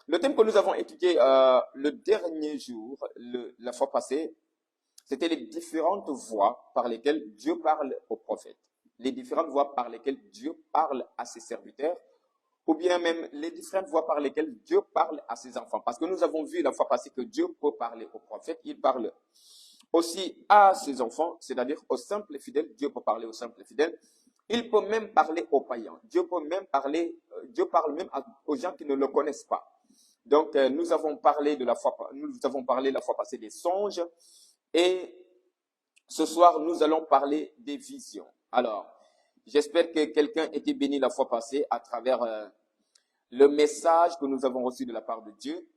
Le thème que nous avons étudié le dernier jour, la fois passée, c'était les différentes voies par lesquelles Dieu parle aux prophètes. Les différentes voies par lesquelles Dieu parle à ses serviteurs, ou bien même les différentes voies par lesquelles Dieu parle à ses enfants. Parce que nous avons vu la fois passée que Dieu peut parler aux prophètes, il parle aussi à ses enfants, c'est-à-dire aux simples fidèles. Dieu peut parler aux simples fidèles. Il peut même parler aux païens. Dieu parle même aux gens qui ne le connaissent pas. Donc, nous avons parlé la fois passée des songes, et ce soir, nous allons parler des visions. Alors, j'espère que quelqu'un était béni la fois passée à travers le message que nous avons reçu de la part de Dieu.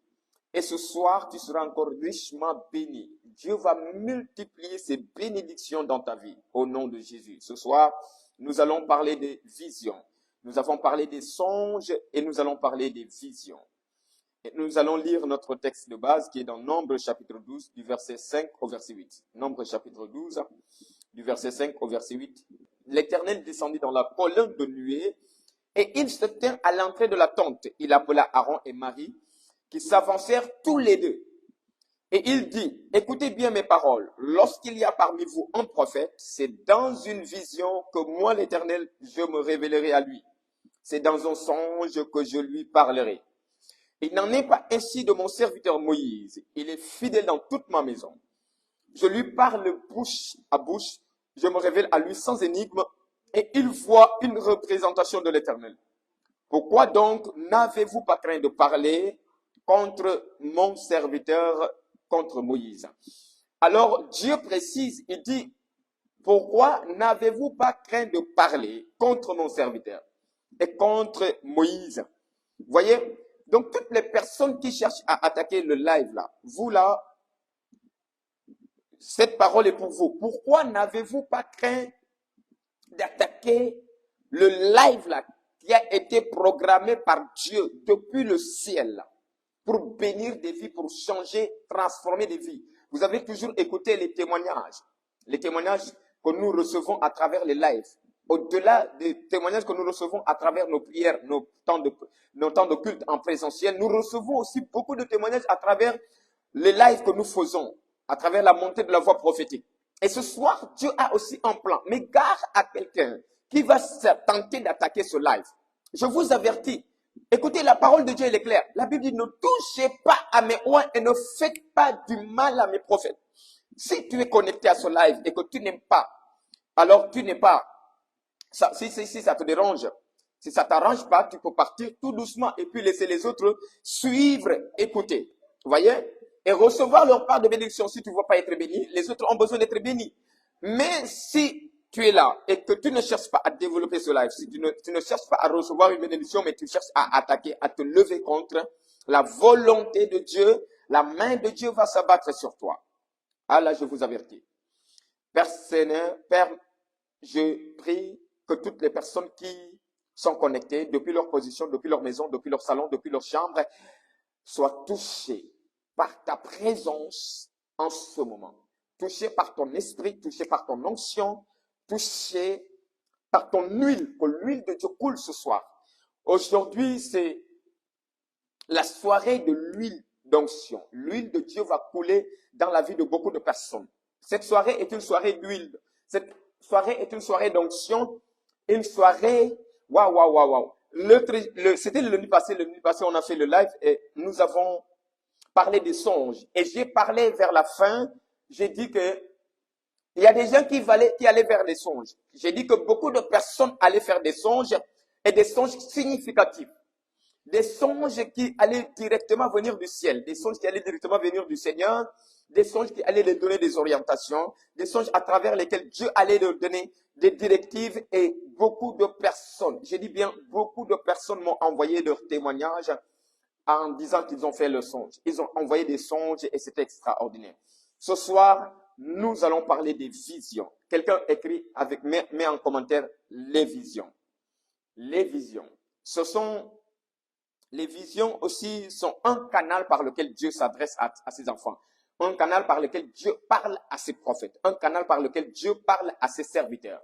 Et ce soir, tu seras encore richement béni. Dieu va multiplier ses bénédictions dans ta vie, au nom de Jésus. Ce soir, nous allons parler des visions. Nous avons parlé des songes et nous allons parler des visions. Et nous allons lire notre texte de base qui est dans Nombre chapitre 12, du verset 5 au verset 8. Nombre chapitre 12, du verset 5 au verset 8. L'Éternel descendit dans la colonne de nuée et il se tint à l'entrée de la tente. Il appela Aaron et Marie qui s'avancèrent tous les deux. Et il dit, écoutez bien mes paroles. Lorsqu'il y a parmi vous un prophète, c'est dans une vision que moi l'Éternel, je me révélerai à lui. C'est dans un songe que je lui parlerai. Il n'en est pas ainsi de mon serviteur Moïse. Il est fidèle dans toute ma maison. Je lui parle bouche à bouche. Je me révèle à lui sans énigme. Et il voit une représentation de l'Éternel. Pourquoi donc n'avez-vous pas craint de parler contre mon serviteur, contre Moïse? Alors Dieu précise, il dit, pourquoi n'avez-vous pas craint de parler contre mon serviteur et contre Moïse? Vous voyez? Donc, toutes les personnes qui cherchent à attaquer le live là, vous là, cette parole est pour vous. Pourquoi n'avez-vous pas craint d'attaquer le live là qui a été programmé par Dieu depuis le ciel là, pour bénir des vies, pour changer, transformer des vies? Vous avez toujours écouté les témoignages que nous recevons à travers les lives. Au-delà des témoignages que nous recevons à travers nos prières, nos temps de culte en présentiel, nous recevons aussi beaucoup de témoignages à travers les lives que nous faisons, à travers la montée de la voix prophétique. Et ce soir, Dieu a aussi un plan. Mais gare à quelqu'un qui va se tenter d'attaquer ce live. Je vous avertis, écoutez, la parole de Dieu, elle est claire. La Bible dit, ne touchez pas à mes oins et ne faites pas du mal à mes prophètes. Si tu es connecté à ce live et que tu n'aimes pas, alors tu n'es pas. Si ça te dérange, si ça t'arrange pas, tu peux partir tout doucement et puis laisser les autres suivre, écouter. Vous voyez? Et recevoir leur part de bénédiction. Si tu ne veux pas être béni, les autres ont besoin d'être bénis. Mais si tu es là et que tu ne cherches pas à développer ce live, si tu ne cherches pas à recevoir une bénédiction, mais tu cherches à attaquer, à te lever contre la volonté de Dieu, la main de Dieu va s'abattre sur toi. Ah là, je vous avertis. Père Seigneur, Père, je prie que toutes les personnes qui sont connectées, depuis leur position, depuis leur maison, depuis leur salon, depuis leur chambre, soient touchées par ta présence en ce moment. Touchées par ton esprit, touchées par ton onction, touchées par ton huile, que l'huile de Dieu coule ce soir. Aujourd'hui, c'est la soirée de l'huile d'onction. L'huile de Dieu va couler dans la vie de beaucoup de personnes. Cette soirée est une soirée d'huile. Cette soirée est une soirée d'onction. Une soirée, waouh. C'était le nuit passé, on a fait le live et nous avons parlé des songes. Et j'ai parlé vers la fin, j'ai dit que il y a des gens qui allaient vers des songes. J'ai dit que beaucoup de personnes allaient faire des songes et des songes significatifs. Des songes qui allaient directement venir du ciel, des songes qui allaient directement venir du Seigneur, des songes qui allaient leur donner des orientations, des songes à travers lesquels Dieu allait leur donner des directives, et beaucoup de personnes, je dis bien beaucoup de personnes m'ont envoyé leurs témoignages en disant qu'ils ont fait le songe. Ils ont envoyé des songes et c'était extraordinaire. Ce soir, nous allons parler des visions. Quelqu'un écrit met en commentaire les visions. Les visions. Les visions aussi sont un canal par lequel Dieu s'adresse à ses enfants. Un canal par lequel Dieu parle à ses prophètes. Un canal par lequel Dieu parle à ses serviteurs.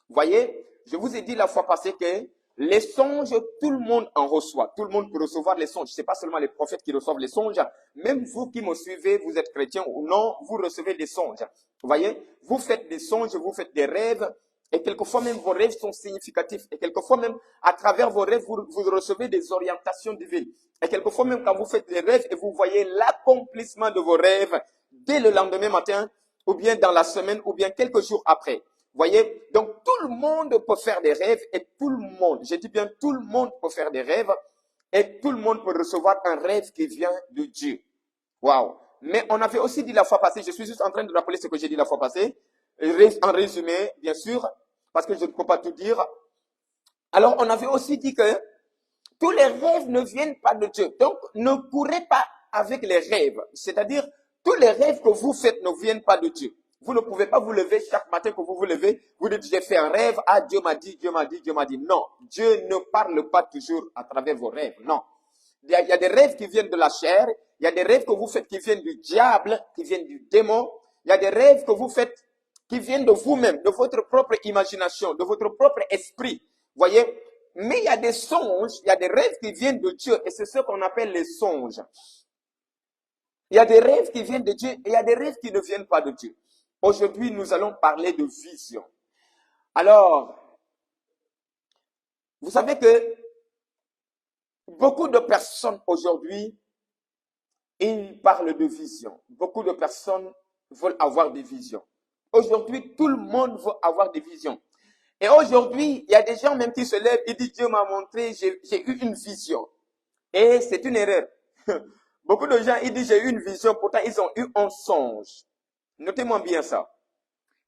Voyez, je vous ai dit la fois passée que Les songes, tout le monde en reçoit. Tout le monde peut recevoir les songes. Ce n'est pas seulement les prophètes qui reçoivent les songes. Même vous qui me suivez, vous êtes chrétien ou non, vous recevez des songes. Vous voyez, vous faites des songes, vous faites des rêves. Et quelquefois même, vos rêves sont significatifs. Et quelquefois même, à travers vos rêves, vous recevez des orientations divines. Et quelquefois même, quand vous faites des rêves et vous voyez l'accomplissement de vos rêves dès le lendemain matin, ou bien dans la semaine, ou bien quelques jours après. Voyez, donc tout le monde peut faire des rêves et tout le monde, je dis bien tout le monde peut faire des rêves et tout le monde peut recevoir un rêve qui vient de Dieu. Waouh! Mais on avait aussi dit la fois passée, je suis juste en train de rappeler ce que j'ai dit la fois passée, en résumé, bien sûr, parce que je ne peux pas tout dire. Alors, on avait aussi dit que tous les rêves ne viennent pas de Dieu. Donc, ne courez pas avec les rêves. C'est-à-dire, tous les rêves que vous faites ne viennent pas de Dieu. Vous ne pouvez pas vous lever chaque matin que vous vous levez, vous dites, j'ai fait un rêve, ah, Dieu m'a dit, Dieu m'a dit, Dieu m'a dit. Non, Dieu ne parle pas toujours à travers vos rêves, non. Il y a des rêves qui viennent de la chair, il y a des rêves que vous faites qui viennent du diable, qui viennent du démon, il y a des rêves que vous faites qui viennent de vous-même, de votre propre imagination, de votre propre esprit. Voyez? Mais il y a des songes, il y a des rêves qui viennent de Dieu, et c'est ce qu'on appelle les songes. Il y a des rêves qui viennent de Dieu, et il y a des rêves qui ne viennent pas de Dieu. Aujourd'hui, nous allons parler de vision. Alors, vous savez que beaucoup de personnes aujourd'hui, ils parlent de vision. Beaucoup de personnes veulent avoir des visions. Aujourd'hui, tout le monde veut avoir des visions. Et aujourd'hui, il y a des gens même qui se lèvent et disent, Dieu m'a montré, j'ai eu une vision. Et c'est une erreur. Beaucoup de gens, ils disent, j'ai eu une vision, pourtant ils ont eu un songe. Notez-moi bien ça.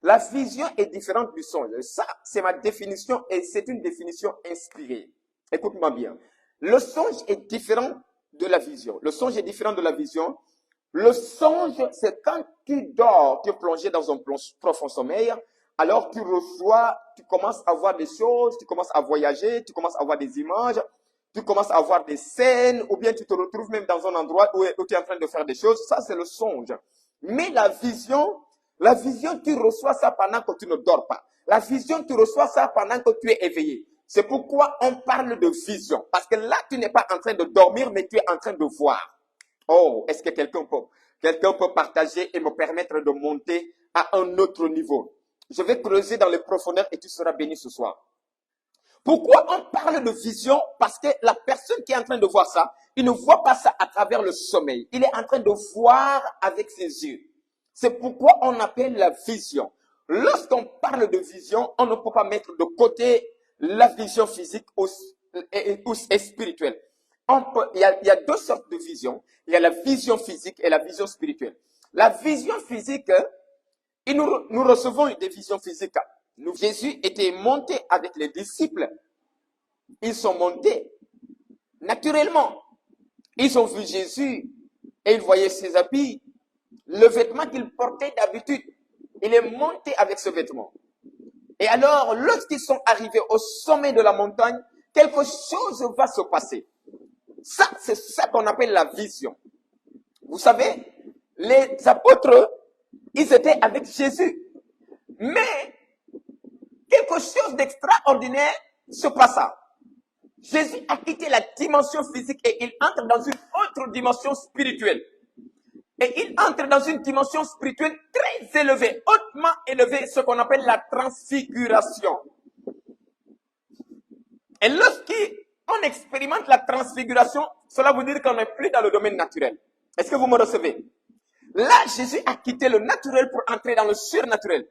La vision est différente du songe. Ça, c'est ma définition et c'est une définition inspirée. Écoute-moi bien. Le songe est différent de la vision. Le songe est différent de la vision. Le songe, c'est quand tu dors, tu es plongé dans un profond sommeil, alors tu reçois, tu commences à voir des choses, tu commences à voyager, tu commences à voir des images, tu commences à voir des scènes, ou bien tu te retrouves même dans un endroit où tu es en train de faire des choses. Ça, c'est le songe. Mais la vision, tu reçois ça pendant que tu ne dors pas. La vision, tu reçois ça pendant que tu es éveillé. C'est pourquoi on parle de vision. Parce que là, tu n'es pas en train de dormir, mais tu es en train de voir. Oh, est-ce que quelqu'un peut partager et me permettre de monter à un autre niveau? Je vais creuser dans les profondeurs et tu seras béni ce soir. Pourquoi on parle de vision? Parce que la personne qui est en train de voir ça, il ne voit pas ça à travers le sommeil. Il est en train de voir avec ses yeux. C'est pourquoi on appelle la vision. Lorsqu'on parle de vision, on ne peut pas mettre de côté la vision physique ou spirituelle. Il y a deux sortes de vision. Il y a la vision physique et la vision spirituelle. La vision physique, nous recevons des visions physiques. Jésus était monté avec les disciples. Ils sont montés naturellement. Ils ont vu Jésus et ils voyaient ses habits. Le vêtement qu'il portait d'habitude, il est monté avec ce vêtement. Et alors, lorsqu'ils sont arrivés au sommet de la montagne, quelque chose va se passer. Ça, c'est ça qu'on appelle la vision. Vous savez, les apôtres, ils étaient avec Jésus. Mais, quelque chose d'extraordinaire se passa. Jésus a quitté la dimension physique et il entre dans une autre dimension spirituelle. Et il entre dans une dimension spirituelle très élevée, hautement élevée, ce qu'on appelle la transfiguration. Et lorsqu'on expérimente la transfiguration, cela veut dire qu'on n'est plus dans le domaine naturel. Est-ce que vous me recevez? Là, Jésus a quitté le naturel pour entrer dans le surnaturel.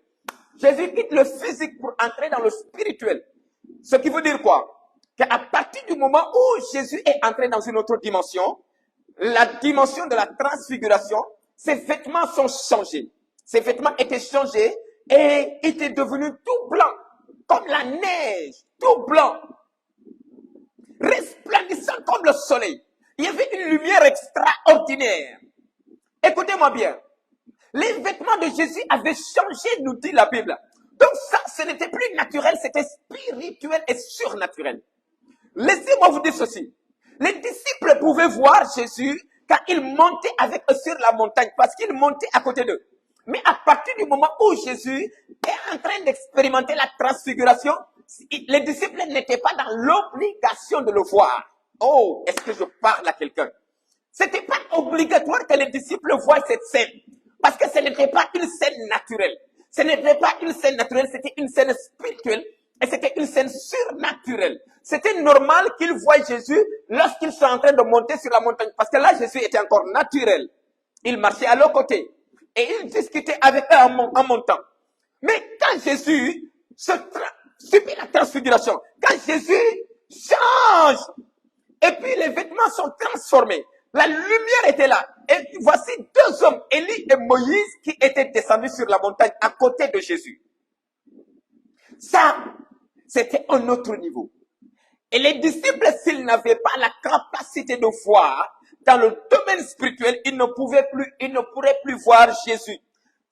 Jésus quitte le physique pour entrer dans le spirituel. Ce qui veut dire quoi? Qu'à partir du moment où Jésus est entré dans une autre dimension, la dimension de la transfiguration, ses vêtements sont changés. Ses vêtements étaient changés et étaient devenus tout blancs, comme la neige, tout blanc, resplendissant comme le soleil. Il y avait une lumière extraordinaire. Écoutez-moi bien. Les vêtements de Jésus avaient changé, nous dit la Bible. Donc ça, ce n'était plus naturel, c'était spirituel et surnaturel. Laissez-moi vous dire ceci. Les disciples pouvaient voir Jésus quand il montait avec eux sur la montagne, parce qu'il montait à côté d'eux. Mais à partir du moment où Jésus est en train d'expérimenter la transfiguration, les disciples n'étaient pas dans l'obligation de le voir. Oh, est-ce que je parle à quelqu'un? C'était pas obligatoire que les disciples voient cette scène. Parce que ce n'était pas une scène naturelle. Ce n'était pas une scène naturelle, c'était une scène spirituelle. Et c'était une scène surnaturelle. C'était normal qu'ils voient Jésus lorsqu'ils sont en train de monter sur la montagne. Parce que là, Jésus était encore naturel. Il marchait à leur côté. Et il discutait avec eux en montant. Mais quand Jésus subit la transfiguration, quand Jésus change, et puis les vêtements sont transformés, la lumière était là. Et voici deux hommes, Élie et Moïse, qui étaient descendus sur la montagne à côté de Jésus. Ça, c'était un autre niveau. Et les disciples, s'ils n'avaient pas la capacité de voir, dans le domaine spirituel, ils ne pourraient plus voir Jésus.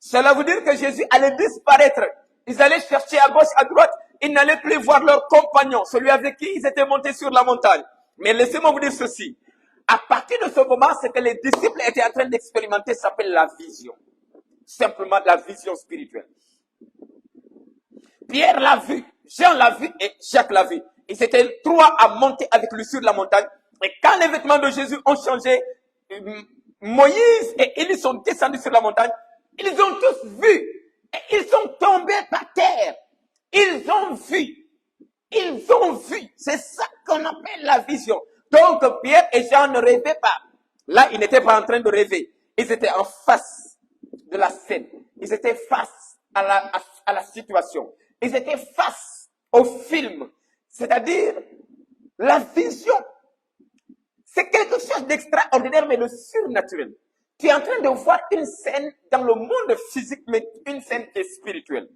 Cela veut dire que Jésus allait disparaître. Ils allaient chercher à gauche, à droite. Ils n'allaient plus voir leur compagnon, celui avec qui ils étaient montés sur la montagne. Mais laissez-moi vous dire ceci. À partir de ce moment, ce que les disciples étaient en train d'expérimenter s'appelle la vision. Simplement la vision spirituelle. Pierre l'a vu, Jean l'a vu et Jacques l'a vu. Ils étaient trois à monter avec lui sur la montagne. Et quand les vêtements de Jésus ont changé, Moïse et Élie sont descendus sur la montagne. Ils ont tous vu. Et ils sont tombés par terre. Ils ont vu. Ils ont vu. C'est ça qu'on appelle la vision. Donc Pierre et Jean ne rêvaient pas. Là, ils n'étaient pas en train de rêver. Ils étaient en face de la scène. Ils étaient face à la situation. Ils étaient face au film. C'est-à-dire, la vision, c'est quelque chose d'extraordinaire, mais de surnaturel. Tu es en train de voir une scène dans le monde physique, mais une scène qui est spirituelle.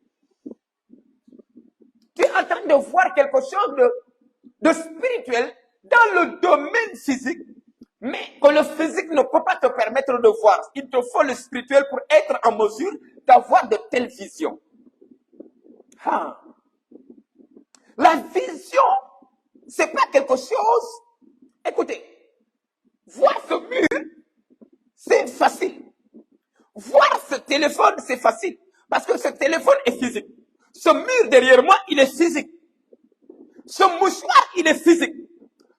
Tu es en train de voir quelque chose de spirituel dans le domaine physique, mais que le physique ne peut pas te permettre de voir. Il te faut le spirituel pour être en mesure d'avoir de telles visions. Ah. La vision, c'est pas quelque chose. Écoutez, voir ce mur, c'est facile. Voir ce téléphone, c'est facile. Parce que ce téléphone est physique. Ce mur derrière moi, il est physique. Ce mouchoir, il est physique.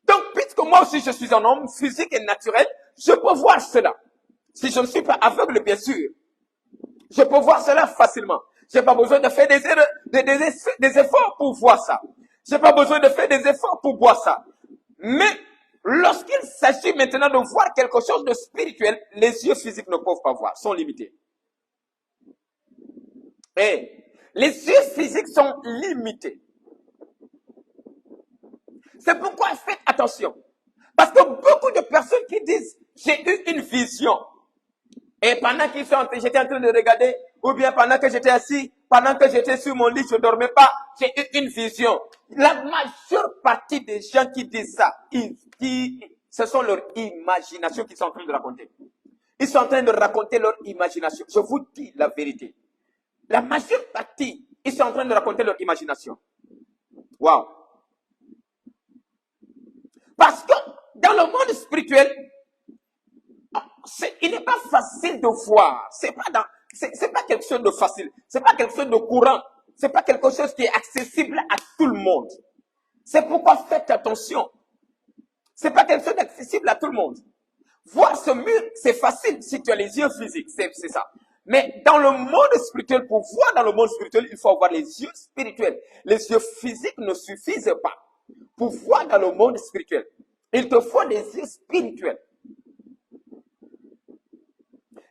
Donc, puisque moi aussi je suis un homme physique et naturel, je peux voir cela. Si je ne suis pas aveugle, bien sûr. Je peux voir cela facilement. Je n'ai pas besoin de faire des efforts pour voir ça. Je n'ai pas besoin de faire des efforts pour voir ça. Mais lorsqu'il s'agit maintenant de voir quelque chose de spirituel, les yeux physiques ne peuvent pas voir, sont limités. Et les yeux physiques sont limités. C'est pourquoi faites attention. Parce que beaucoup de personnes qui disent « j'ai eu une vision ». Et pendant j'étais en train de regarder, ou bien pendant que j'étais assis, pendant que j'étais sur mon lit, je ne dormais pas, j'ai eu une vision. La majeure partie des gens qui disent ça, ce sont leur imagination qu'ils sont en train de raconter. Ils sont en train de raconter leur imagination. Je vous dis la vérité. La majeure partie, ils sont en train de raconter leur imagination. Waouh! Parce que dans le monde spirituel, il n'est pas facile de voir. C'est pas quelque chose de facile. C'est pas quelque chose de courant. C'est pas quelque chose qui est accessible à tout le monde. C'est pourquoi faites attention. C'est pas quelque chose d'accessible à tout le monde. Voir ce mur, c'est facile si tu as les yeux physiques. C'est ça. Mais dans le monde spirituel, pour voir dans le monde spirituel, il faut avoir les yeux spirituels. Les yeux physiques ne suffisent pas pour voir dans le monde spirituel. Il te faut des yeux spirituels.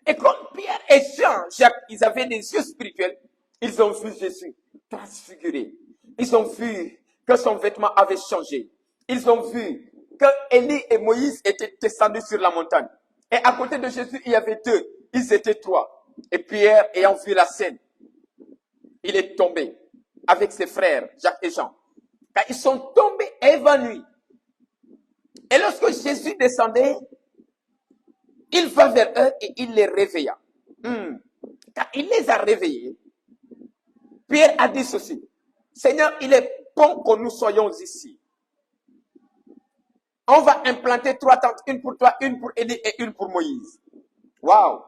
Et comme Pierre et Jean, Jacques, ils avaient des yeux spirituels, ils ont vu Jésus transfiguré. Ils ont vu que son vêtement avait changé. Ils ont vu que Élie et Moïse étaient descendus sur la montagne. Et à côté de Jésus, il y avait deux. Ils étaient trois. Et Pierre, ayant vu la scène, il est tombé avec ses frères, Jacques et Jean. Quand ils sont tombés évanouis. Et lorsque Jésus descendait, il va vers eux et il les réveilla. Quand il les a réveillés, Pierre a dit ceci. Seigneur, il est bon que nous soyons ici. On va implanter 3 tentes, une pour toi, une pour Élie et une pour Moïse. Waouh!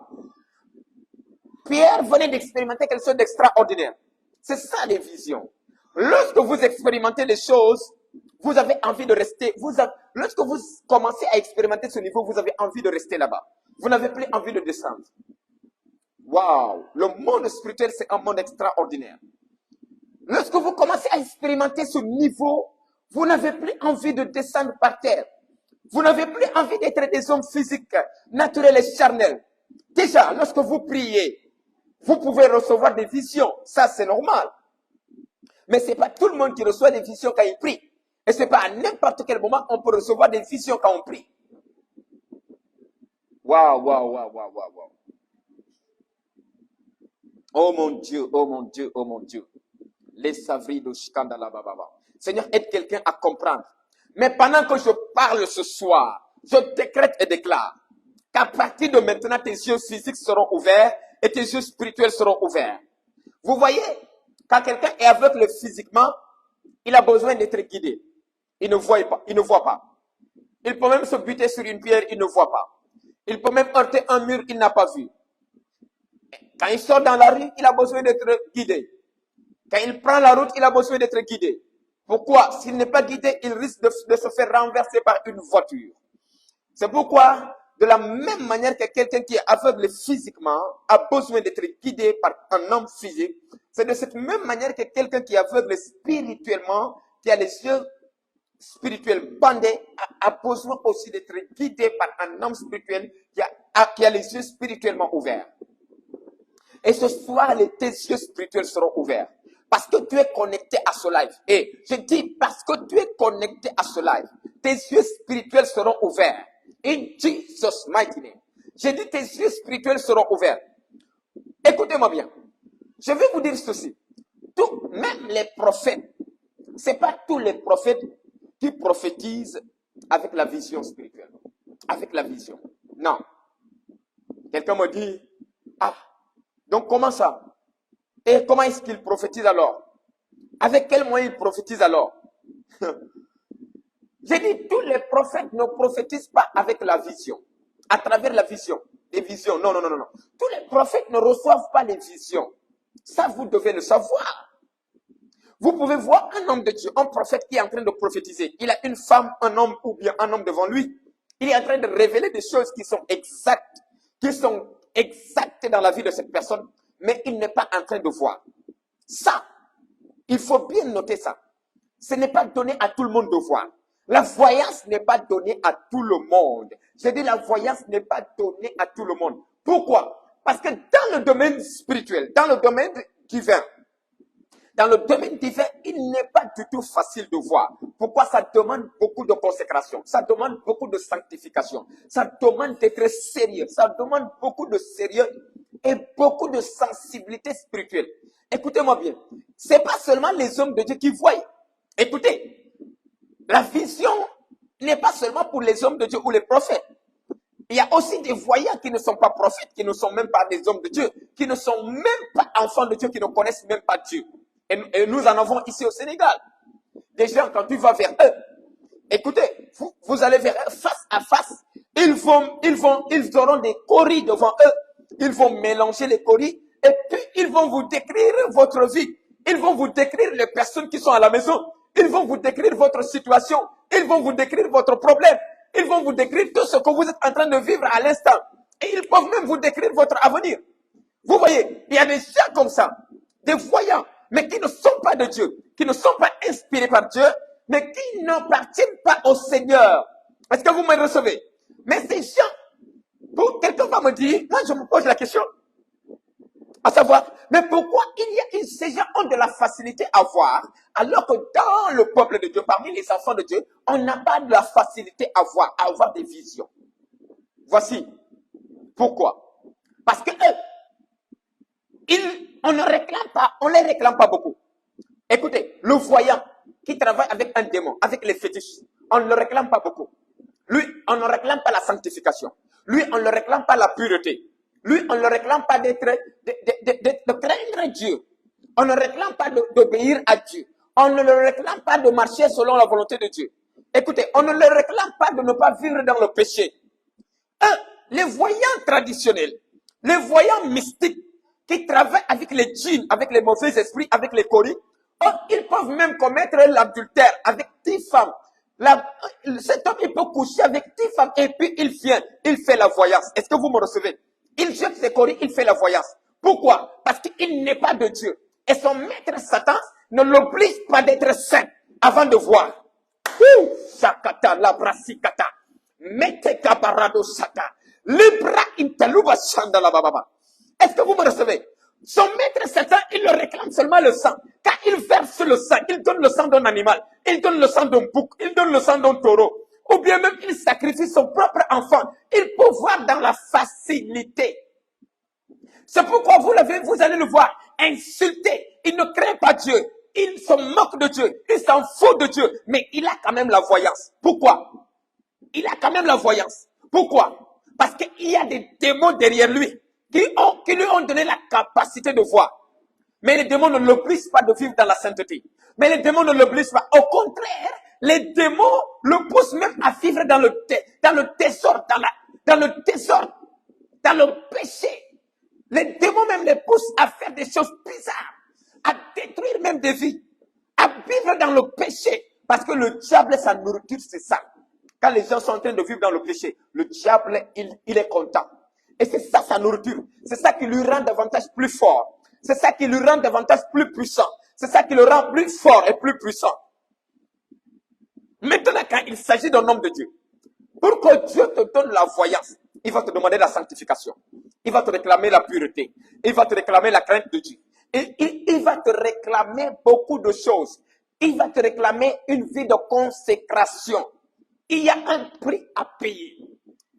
Pierre venait d'expérimenter quelque chose d'extraordinaire. C'est ça les visions. Lorsque vous expérimentez les choses, vous avez envie de rester. Lorsque vous commencez à expérimenter ce niveau, vous avez envie de rester là-bas. Vous n'avez plus envie de descendre. Waouh! Le monde spirituel, c'est un monde extraordinaire. Lorsque vous commencez à expérimenter ce niveau, vous n'avez plus envie de descendre par terre. Vous n'avez plus envie d'être des hommes physiques, naturels et charnels. Déjà, lorsque vous priez, vous pouvez recevoir des visions. Ça, c'est normal. Mais ce n'est pas tout le monde qui reçoit des visions quand il prie. Et ce n'est pas à n'importe quel moment qu'on peut recevoir des visions quand on prie. Waouh, waouh, waouh, waouh, waouh, waouh. Oh mon Dieu, oh mon Dieu, oh mon Dieu. Les savris de Shkandala Bababa. Seigneur, aide quelqu'un à comprendre. Mais pendant que je parle ce soir, je décrète et déclare qu'à partir de maintenant, tes yeux physiques seront ouverts et tes yeux spirituels seront ouverts. Vous voyez, quand quelqu'un est aveugle physiquement, il a besoin d'être guidé. Il ne voit pas. Il ne voit pas. Il peut même se buter sur une pierre, il ne voit pas. Il peut même heurter un mur, il n'a pas vu. Quand il sort dans la rue, il a besoin d'être guidé. Quand il prend la route, il a besoin d'être guidé. Pourquoi? S'il n'est pas guidé, il risque de se faire renverser par une voiture. C'est pourquoi, de la même manière que quelqu'un qui est aveugle physiquement a besoin d'être guidé par un homme physique, c'est de cette même manière que quelqu'un qui est aveugle spirituellement, qui a les yeux spirituels bandés, a besoin aussi d'être guidé par un homme spirituel qui a les yeux spirituellement ouverts. Et ce soir, tes yeux spirituels seront ouverts. Parce que tu es connecté à ce live. Et je dis, parce que tu es connecté à ce live, tes yeux spirituels seront ouverts. In Jesus' mighty name. J'ai dit, tes yeux spirituels seront ouverts. Écoutez-moi bien. Je vais vous dire ceci. Même les prophètes, c'est pas tous les prophètes qui prophétisent avec la vision spirituelle. Avec la vision. Non. Quelqu'un me dit, ah, donc comment ça? Et comment est-ce qu'il prophétise alors? Avec quel moyen il prophétise alors? J'ai dit, tous les prophètes ne prophétisent pas avec la vision. À travers la vision. Les visions. Non, non, non, non. Tous les prophètes ne reçoivent pas les visions. Ça, vous devez le savoir. Vous pouvez voir un homme de Dieu, un prophète qui est en train de prophétiser. Il a une femme, un homme ou bien un homme devant lui. Il est en train de révéler des choses qui sont exactes dans la vie de cette personne, mais il n'est pas en train de voir. Ça, il faut bien noter ça. Ce n'est pas donné à tout le monde de voir. La voyance n'est pas donnée à tout le monde. J'ai dit la voyance n'est pas donnée à tout le monde. Pourquoi? Parce que dans le domaine spirituel, dans le domaine divin, il n'est pas du tout facile de voir. Pourquoi? Ça demande beaucoup de consécration. Ça demande beaucoup de sanctification. Ça demande d'être sérieux. Ça demande beaucoup de sérieux et beaucoup de sensibilité spirituelle. Écoutez-moi bien. C'est pas seulement les hommes de Dieu qui voient. Écoutez, la vision n'est pas seulement pour les hommes de Dieu ou les prophètes. Il y a aussi des voyants qui ne sont pas prophètes, qui ne sont même pas des hommes de Dieu, qui ne sont même pas enfants de Dieu, qui ne connaissent même pas Dieu. Et nous en avons ici au Sénégal. Des gens, quand tu vas vers eux, écoutez, vous allez vers eux face à face. Ils auront des coris devant eux. Ils vont mélanger les coris et puis ils vont vous décrire votre vie. Ils vont vous décrire les personnes qui sont à la maison. Ils vont vous décrire votre situation. Ils vont vous décrire votre problème. Ils vont vous décrire tout ce que vous êtes en train de vivre à l'instant. Et ils peuvent même vous décrire votre avenir. Vous voyez, il y a des gens comme ça, des voyants, mais qui ne sont pas de Dieu, qui ne sont pas inspirés par Dieu, mais qui n'appartiennent pas au Seigneur. Est-ce que vous me recevez? Mais ces gens, quelqu'un va me dire, moi je me pose la question, à savoir, mais pourquoi ces gens ont de la facilité à voir, alors que dans le peuple de Dieu, parmi les enfants de Dieu, on n'a pas de la facilité à avoir des visions. Voici pourquoi. Parce que eux, on les réclame pas beaucoup. Écoutez, le voyant qui travaille avec un démon, avec les fétiches, on ne le réclame pas beaucoup. Lui, on ne réclame pas la sanctification. Lui, on ne réclame pas la pureté. Lui, on ne le réclame pas de craindre Dieu. On ne réclame pas d'obéir à Dieu. On ne le réclame pas de marcher selon la volonté de Dieu. Écoutez, on ne le réclame pas de ne pas vivre dans le péché. Les voyants traditionnels, les voyants mystiques qui travaillent avec les djinns, avec les mauvais esprits, avec les coris, Ils peuvent même commettre l'adultère avec 10 femmes. Cet homme, il peut coucher avec 10 femmes et puis il vient, il fait la voyance. Est-ce que vous me recevez? Il jette ses coris, il fait la voyance. Pourquoi? Parce qu'il n'est pas de Dieu. Et son maître Satan ne l'oblige pas d'être saint avant de voir. Sakata, la brasikata. Mete kabarado sata. Libra intaluba shanda la bababa. Est-ce que vous me recevez? Son maître Satan, il le réclame seulement le sang. Quand il verse le sang, il donne le sang d'un animal, il donne le sang d'un bouc, il donne le sang d'un taureau, ou bien même il sacrifie son propre enfant. Il peut voir dans la facilité. C'est pourquoi vous allez le voir insulter. Il ne craint pas Dieu. Il se moque de Dieu. Il s'en fout de Dieu. Mais il a quand même la voyance. Pourquoi? Il a quand même la voyance. Pourquoi? Parce qu'il y a des démons derrière lui qui lui ont donné la capacité de voir. Mais les démons ne l'obligent pas de vivre dans la sainteté. Mais les démons ne l'obligent pas. Au contraire, les démons le poussent même à vivre dans le désordre, dans le péché. Les démons même les poussent à faire des choses bizarres, à détruire même des vies, à vivre dans le péché. Parce que le diable, sa nourriture, c'est ça. Quand les gens sont en train de vivre dans le péché, le diable, il est content. Et c'est ça sa nourriture. C'est ça qui lui rend davantage plus fort. C'est ça qui lui rend davantage plus puissant. C'est ça qui le rend plus fort et plus puissant. Maintenant, quand il s'agit d'un homme de Dieu, pour que Dieu te donne la voyance, il va te demander la sanctification. Il va te réclamer la pureté. Il va te réclamer la crainte de Dieu. Il va te réclamer beaucoup de choses. Il va te réclamer une vie de consécration. Il y a un prix à payer.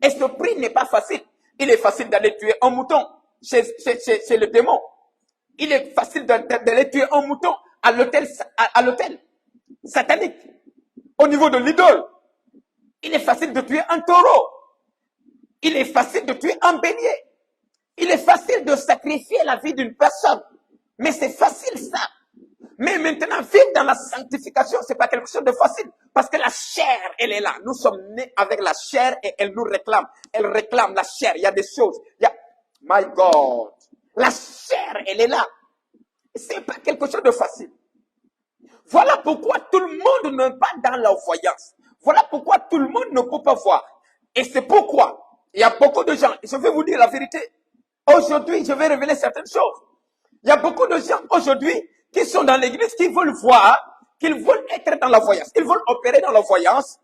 Et ce prix n'est pas facile. Il est facile d'aller tuer un mouton chez le démon. Il est facile d'aller tuer un mouton à l'hôtel satanique. Au niveau de l'idole. Il est facile de tuer un taureau. Il est facile de tuer un bélier. Il est facile de sacrifier la vie d'une personne. Mais c'est facile ça. Mais maintenant, vivre dans la sanctification, c'est pas quelque chose de facile. Parce que la chair, elle est là. Nous sommes nés avec la chair et elle nous réclame. Elle réclame la chair. Il y a des choses. My God. La chair, elle est là. C'est pas quelque chose de facile. Voilà pourquoi tout le monde n'est pas dans la voyance. Voilà pourquoi tout le monde ne peut pas voir. Et c'est pourquoi il y a beaucoup de gens, je vais vous dire la vérité. Aujourd'hui, je vais révéler certaines choses. Il y a beaucoup de gens aujourd'hui qui sont dans l'église, qui veulent voir, qui veulent être dans la voyance. Ils veulent opérer dans la voyance,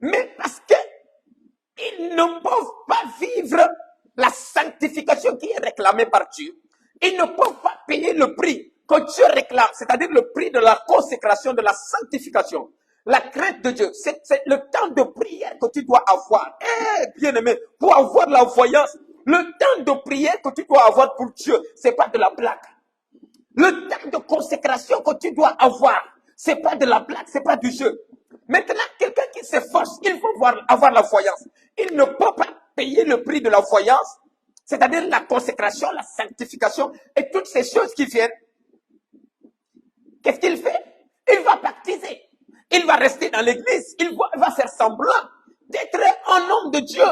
mais parce qu'ils ne peuvent pas vivre la sanctification qui est réclamée par Dieu. Ils ne peuvent pas payer le prix que Dieu réclame, c'est-à-dire le prix de la consécration, de la sanctification. La crainte de Dieu, c'est le temps de prière que tu dois avoir. Bien-aimé, pour avoir la voyance, le temps de prière que tu dois avoir pour Dieu, c'est pas de la blague. Le temps de consécration que tu dois avoir, c'est pas de la blague, c'est pas du jeu. Maintenant, quelqu'un qui s'efforce, il faut avoir la voyance. Il ne peut pas payer le prix de la voyance, c'est-à-dire la consécration, la sanctification et toutes ces choses qui viennent. Qu'est-ce qu'il fait? Il va baptiser. Il va rester dans l'église. Il va faire semblant d'être un homme de Dieu.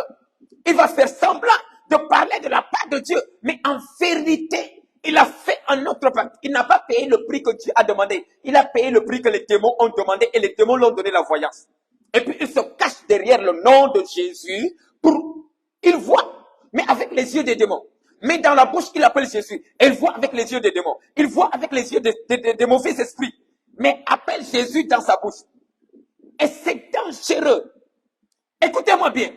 Il va faire semblant de parler de la part de Dieu. Mais en vérité, il a fait un autre pacte. Il n'a pas payé le prix que Dieu a demandé. Il a payé le prix que les démons ont demandé et les démons lui ont donné la voyance. Et puis il se cache derrière le nom de Jésus il voit, mais avec les yeux des démons. Mais dans la bouche, il appelle Jésus. Et il voit avec les yeux des démons. Il voit avec les yeux des mauvais esprits. Mais appelle Jésus dans sa bouche. Et c'est dangereux. Écoutez-moi bien.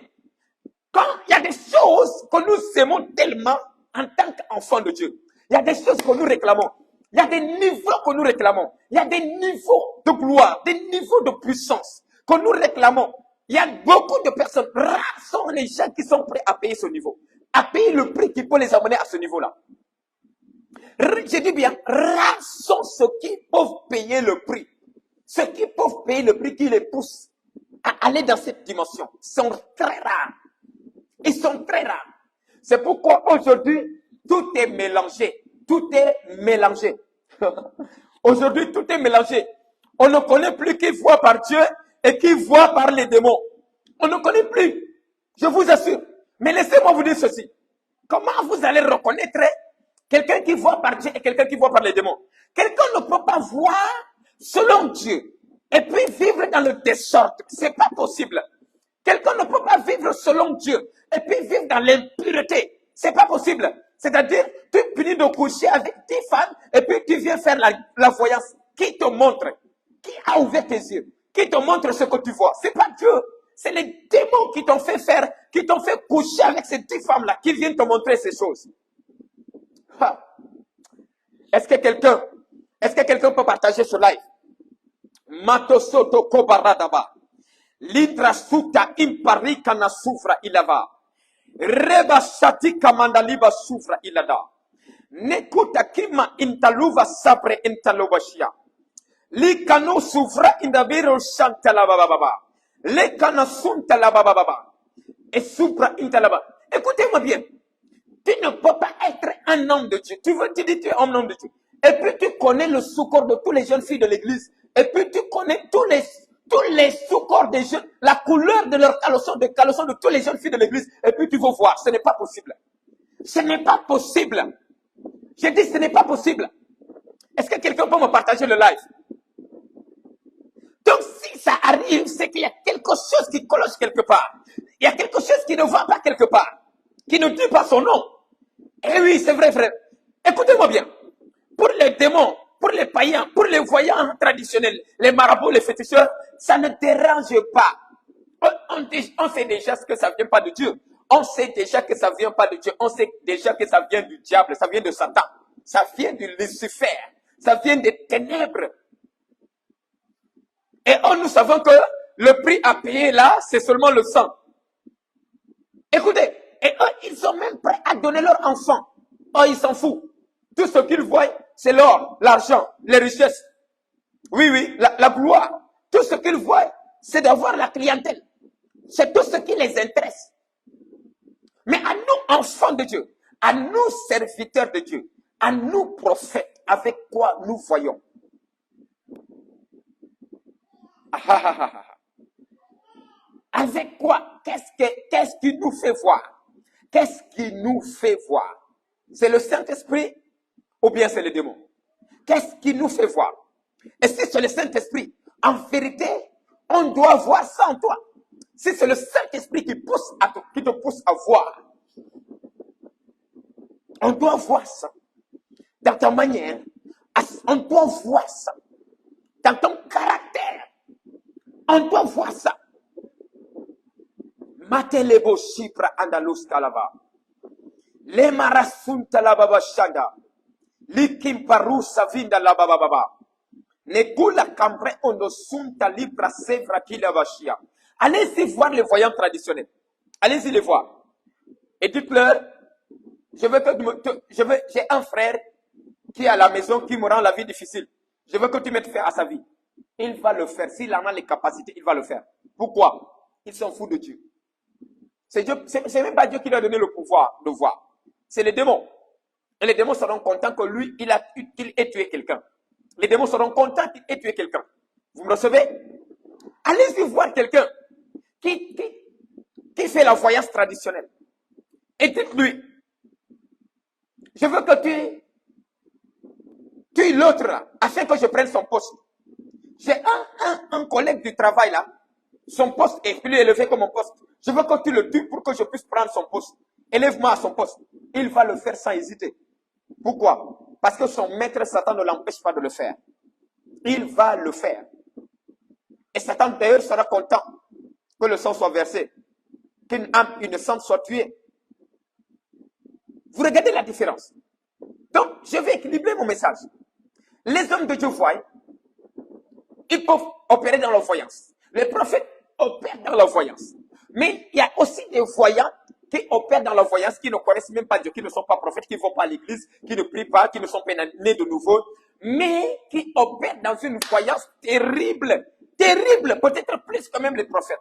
Quand il y a des choses que nous aimons tellement en tant qu'enfants de Dieu, il y a des choses que nous réclamons. Il y a des niveaux que nous réclamons. Il y a des niveaux de gloire, des niveaux de puissance que nous réclamons. Il y a beaucoup de personnes, rares sont les gens qui sont prêts à payer ce niveau, à payer le prix qui peut les amener à ce niveau-là. Je dis bien, rares sont ceux qui peuvent payer le prix. Ceux qui peuvent payer le prix qui les poussent à aller dans cette dimension sont très rares. Ils sont très rares. C'est pourquoi aujourd'hui, tout est mélangé. Tout est mélangé. Aujourd'hui, tout est mélangé. On ne connaît plus qui voit par Dieu et qui voit par les démons. On ne connaît plus. Je vous assure. Mais laissez-moi vous dire ceci. Comment vous allez reconnaître quelqu'un qui voit par Dieu et quelqu'un qui voit par les démons? Quelqu'un ne peut pas voir selon Dieu, et puis vivre dans le désordre. C'est pas possible. Quelqu'un ne peut pas vivre selon Dieu, et puis vivre dans l'impureté. C'est pas possible. C'est-à-dire, tu finis de coucher avec 10 femmes, et puis tu viens faire la voyance. Qui te montre? Qui a ouvert tes yeux? Qui te montre ce que tu vois? C'est pas Dieu. C'est les démons qui t'ont fait faire, qui t'ont fait coucher avec ces 10 femmes-là, qui viennent te montrer ces choses. Ha. Est-ce que quelqu'un peut partager ce live? Matosoto kobaradaba. Lidra suta impari kana sufra ilava. Reba shati kamandaliba sufra ilada. Nekuta kima intaluva sabre intalobashia. Li kano sufra indabiro shantala bababa. Le kana suntala bababa. Et supra intalaba. Écoutez-moi bien. Tu ne peux pas être un homme de Dieu. Tu dis tu es un homme de Dieu. Et puis tu connais le sous-corps de toutes les jeunes filles de l'église. Et puis tu connais tous les sous-corps des jeunes, la couleur de leurs caleçons, de toutes les jeunes filles de l'église. Et puis tu vas voir. Ce n'est pas possible. Ce n'est pas possible. J'ai dit ce n'est pas possible. Est-ce que quelqu'un peut me partager le live? Donc si ça arrive, c'est qu'il y a quelque chose qui cloche quelque part. Il y a quelque chose qui ne va pas quelque part. Qui ne dit pas son nom. Eh oui, c'est vrai, frère. Écoutez-moi bien. Pour les démons, pour les païens, pour les voyants traditionnels, les marabouts, les féticheurs, ça ne dérange pas. On sait déjà que ça ne vient pas de Dieu. On sait déjà que ça ne vient pas de Dieu. On sait déjà que ça vient du diable, ça vient de Satan. Ça vient de Lucifer. Ça vient des ténèbres. Et nous savons que le prix à payer là, c'est seulement le sang. Écoutez, et eux, ils sont même prêts à donner leur enfant. Oh, ils s'en foutent. Tout ce qu'ils voient, c'est l'or, l'argent, les richesses. Oui, la gloire. Tout ce qu'ils voient, c'est d'avoir la clientèle. C'est tout ce qui les intéresse. Mais à nous, enfants de Dieu, à nous, serviteurs de Dieu, à nous, prophètes, avec quoi nous voyons? Avec quoi? Qu'est-ce qui nous fait voir? Qu'est-ce qui nous fait voir? C'est le Saint-Esprit ou bien c'est le démon? Qu'est-ce qui nous fait voir? Et si c'est le Saint-Esprit, en vérité, on doit voir ça en toi. Si c'est le Saint-Esprit qui te pousse à voir, on doit voir ça. Dans ta manière, on doit voir ça. Dans ton caractère, on doit voir ça. Matelebo shipra andalus kalava. Le marasunta la baba shanda. Likim parusa vinda la baba baba. Nekula kambre ondo sunta libra sevra kilavashia. Allez-y voir les voyants traditionnels. Allez-y les voir. Et dites-leur, j'ai un frère qui est à la maison, qui me rend la vie difficile. Je veux que tu mettes fin à sa vie. Il va le faire. S'il en a les capacités, il va le faire. Pourquoi? Il s'en fout de Dieu. C'est même pas Dieu qui lui a donné le pouvoir de voir. C'est les démons. Et les démons seront contents que lui, qu'il ait tué quelqu'un. Les démons seront contents qu'il ait tué quelqu'un. Vous me recevez? Allez-y voir quelqu'un qui fait la voyance traditionnelle. Et dites-lui, je veux que tu tues l'autre afin que je prenne son poste. J'ai un collègue du travail là, son poste est plus élevé que mon poste. Je veux que tu le tues pour que je puisse prendre son poste. Élève-moi à son poste. Il va le faire sans hésiter. Pourquoi? Parce que son maître Satan ne l'empêche pas de le faire. Il va le faire. Et Satan d'ailleurs sera content que le sang soit versé, qu'une âme innocente soit tuée. Vous regardez la différence. Donc, je vais équilibrer mon message. Les hommes de Dieu voient, ils peuvent opérer dans la voyance. Les prophètes opèrent dans la voyance. Mais il y a aussi des voyants qui opèrent dans la voyance, qui ne connaissent même pas Dieu, qui ne sont pas prophètes, qui ne vont pas à l'église, qui ne prient pas, qui ne sont pas nés de nouveau, mais qui opèrent dans une voyance terrible, terrible, peut-être plus que même les prophètes.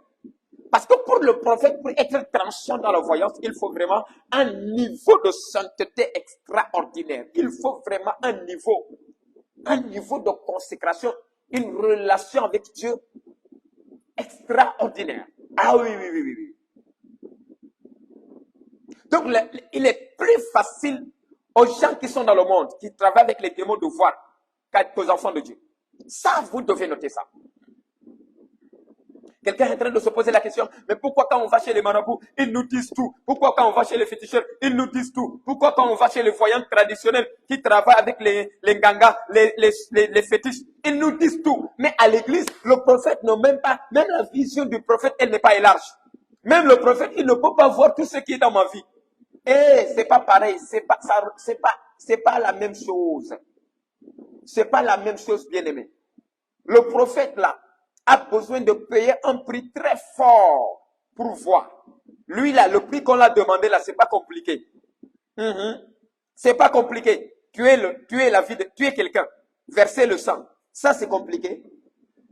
Parce que pour le prophète, pour être tranchant dans la voyance, il faut vraiment un niveau de sainteté extraordinaire. Il faut vraiment un niveau de consécration, une relation avec Dieu extraordinaire. Ah oui. Donc, il est plus facile aux gens qui sont dans le monde, qui travaillent avec les démons de voir qu'aux enfants de Dieu. Ça, vous devez noter ça. Quelqu'un est en train de se poser la question, mais pourquoi quand on va chez les marabouts, ils nous disent tout? Pourquoi quand on va chez les féticheurs, ils nous disent tout? Pourquoi quand on va chez les voyants traditionnels qui travaillent avec les gangas, les fétiches, ils nous disent tout? Mais à l'église, le prophète n'a même pas, même la vision du prophète, elle n'est pas élargie. Même le prophète, il ne peut pas voir tout ce qui est dans ma vie. Et c'est pas pareil, c'est pas la même chose. C'est pas la même chose, bien aimé. Le prophète là a besoin de payer un prix très fort pour voir. Lui là, le prix qu'on l'a demandé là, c'est pas compliqué. C'est pas compliqué. Tuer quelqu'un, verser le sang, ça c'est compliqué.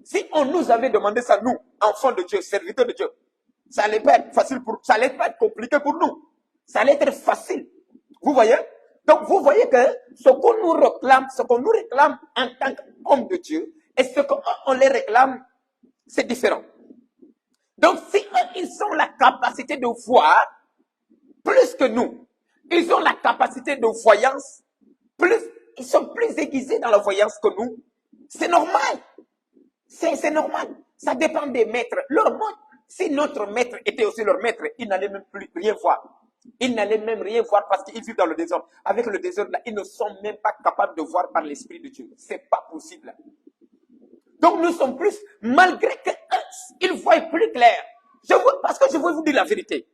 Si on nous avait demandé ça, nous, enfants de Dieu, serviteurs de Dieu, ça allait pas être facile ça allait pas être compliqué pour nous. Ça allait être facile. Vous voyez? Donc, vous voyez que ce qu'on nous réclame en tant qu'homme de Dieu, et ce qu'on les réclame, c'est différent. Donc, si eux, ils ont la capacité de voir plus que nous, ils ont la capacité de voyance, ils sont plus aiguisés dans la voyance que nous, c'est normal. C'est normal. Ça dépend des maîtres. Si notre maître était aussi leur maître, ils n'allaient même plus rien voir. Ils n'allaient même rien voir parce qu'ils vivent dans le désordre. Avec le désordre, là, ils ne sont même pas capables de voir par l'Esprit de Dieu. C'est pas possible. Donc nous sommes plus, malgré qu'ils voient plus clair. Parce que je veux vous dire la vérité.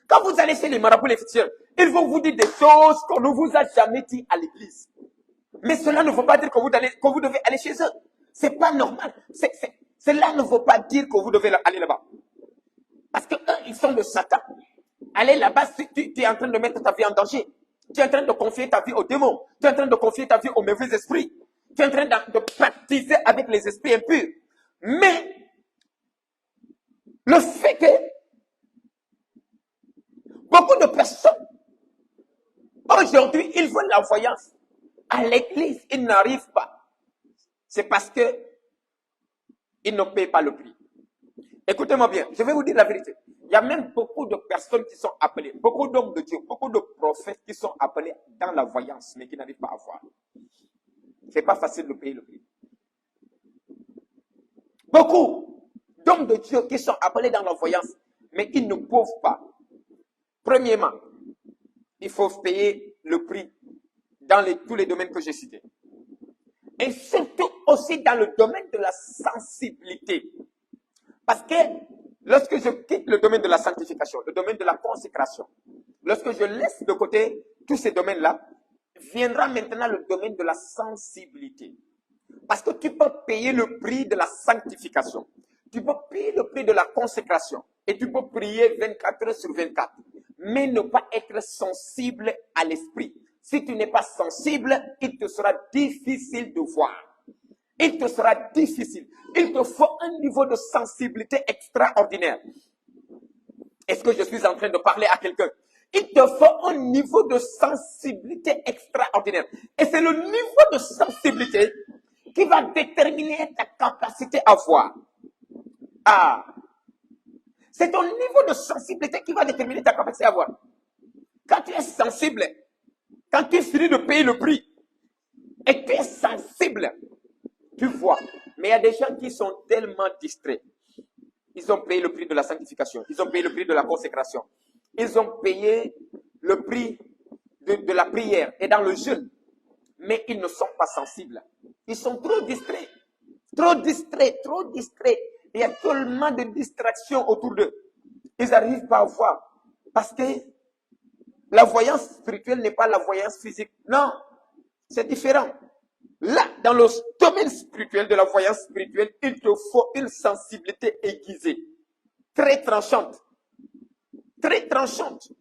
Quand vous allez chez les marabouts, les féticheurs, ils vont vous dire des choses qu'on ne vous a jamais dit à l'église. Mais cela ne veut pas dire que vous devez aller chez eux. C'est pas normal. Cela ne veut pas dire que vous devez aller là-bas. Parce que eux, ils sont de Satan. Aller là-bas, tu es en train de mettre ta vie en danger. Tu es en train de confier ta vie aux démons. Tu es en train de confier ta vie aux mauvais esprits. Tu es en train de pratiquer avec les esprits impurs. Mais, le fait que beaucoup de personnes, aujourd'hui, ils veulent la voyance. À l'église, ils n'arrivent pas. C'est parce que ils ne payent pas le prix. Écoutez-moi bien, je vais vous dire la vérité. Il y a même beaucoup de personnes qui sont appelées, beaucoup d'hommes de Dieu, beaucoup de prophètes qui sont appelés dans la voyance, mais qui n'arrivent pas à voir. C'est pas facile de payer le prix. Beaucoup d'hommes de Dieu qui sont appelés dans la voyance, mais ils ne peuvent pas. Premièrement, il faut payer le prix dans tous les domaines que j'ai cités. Et surtout aussi dans le domaine de la sensibilité. Parce que lorsque je quitte le domaine de la sanctification, le domaine de la consécration, lorsque je laisse de côté tous ces domaines-là, viendra maintenant le domaine de la sensibilité. Parce que tu peux payer le prix de la sanctification. Tu peux payer le prix de la consécration. Et tu peux prier 24 heures sur 24. Mais ne pas être sensible à l'esprit. Si tu n'es pas sensible, il te sera difficile de voir. Il te sera difficile. Il te faut un niveau de sensibilité extraordinaire. Est-ce que je suis en train de parler à quelqu'un? Il te faut un niveau de sensibilité extraordinaire. Et c'est le niveau de sensibilité qui va déterminer ta capacité à voir. Ah! C'est ton niveau de sensibilité qui va déterminer ta capacité à voir. Quand tu es sensible, quand tu finis de payer le prix, et tu es sensible, tu vois. Mais il y a des gens qui sont tellement distraits. Ils ont payé le prix de la sanctification. Ils ont payé le prix de la consécration. Ils ont payé le prix de la prière et dans le jeûne. Mais ils ne sont pas sensibles. Ils sont trop distraits. Trop distraits, trop distraits. Il y a tellement de distractions autour d'eux. Ils n'arrivent pas à voir. Parce que la voyance spirituelle n'est pas la voyance physique. Non, c'est différent. Là, dans le domaine spirituel, de la voyance spirituelle, il te faut une sensibilité aiguisée, très tranchante. Très tranchante.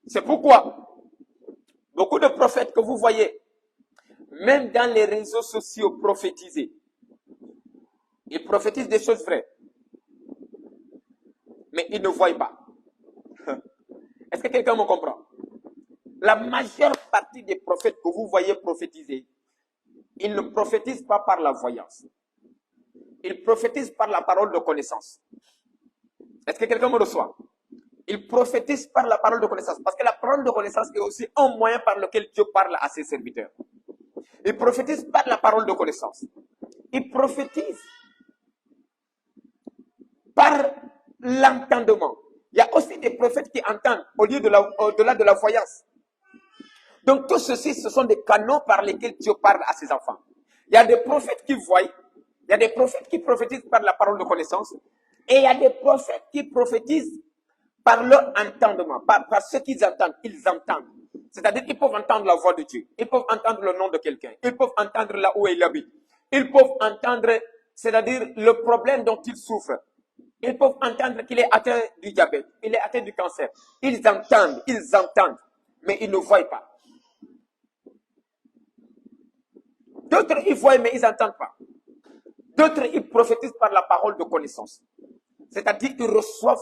C'est pourquoi beaucoup de prophètes que vous voyez, même dans les réseaux sociaux prophétisés, ils prophétisent des choses vraies, mais ils ne voient pas. Est-ce que quelqu'un me comprend? La majeure partie des prophètes que vous voyez prophétiser, ils ne prophétisent pas par la voyance. Ils prophétisent par la parole de connaissance. Est-ce que quelqu'un me reçoit? Ils prophétisent par la parole de connaissance. Parce que la parole de connaissance est aussi un moyen par lequel Dieu parle à ses serviteurs. Il prophétise par la parole de connaissance. Il prophétise par l'entendement. Il y a aussi des prophètes qui entendent au-delà de la voyance. Donc tout ceci, ce sont des canaux par lesquels Dieu parle à ses enfants. Il y a des prophètes qui voient, il y a des prophètes qui prophétisent par la parole de connaissance, et il y a des prophètes qui prophétisent par leur entendement, par ce qu'ils entendent. Ils entendent. C'est-à-dire qu'ils peuvent entendre la voix de Dieu, ils peuvent entendre le nom de quelqu'un, ils peuvent entendre là où il habite, ils peuvent entendre, c'est-à-dire le problème dont il souffre. Ils peuvent entendre qu'il est atteint du diabète, il est atteint du cancer. Ils entendent, mais ils ne voient pas. D'autres, ils voient, mais ils n'entendent pas. D'autres, ils prophétisent par la parole de connaissance. C'est-à-dire qu'ils reçoivent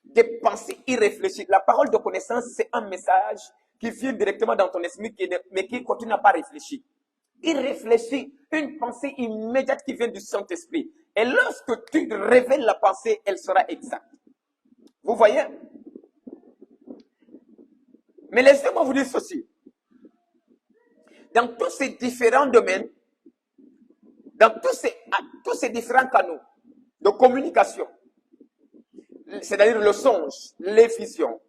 des pensées irréfléchies. La parole de connaissance, c'est un message qui vient directement dans ton esprit, mais qui continue à pas réfléchir. Il réfléchit une pensée immédiate qui vient du Saint-Esprit. Et lorsque tu révèles la pensée, elle sera exacte. Vous voyez? Mais laissez-moi vous dire ceci. Dans tous ces différents domaines, dans tous ces différents canaux de communication, c'est-à-dire le songe, les visions,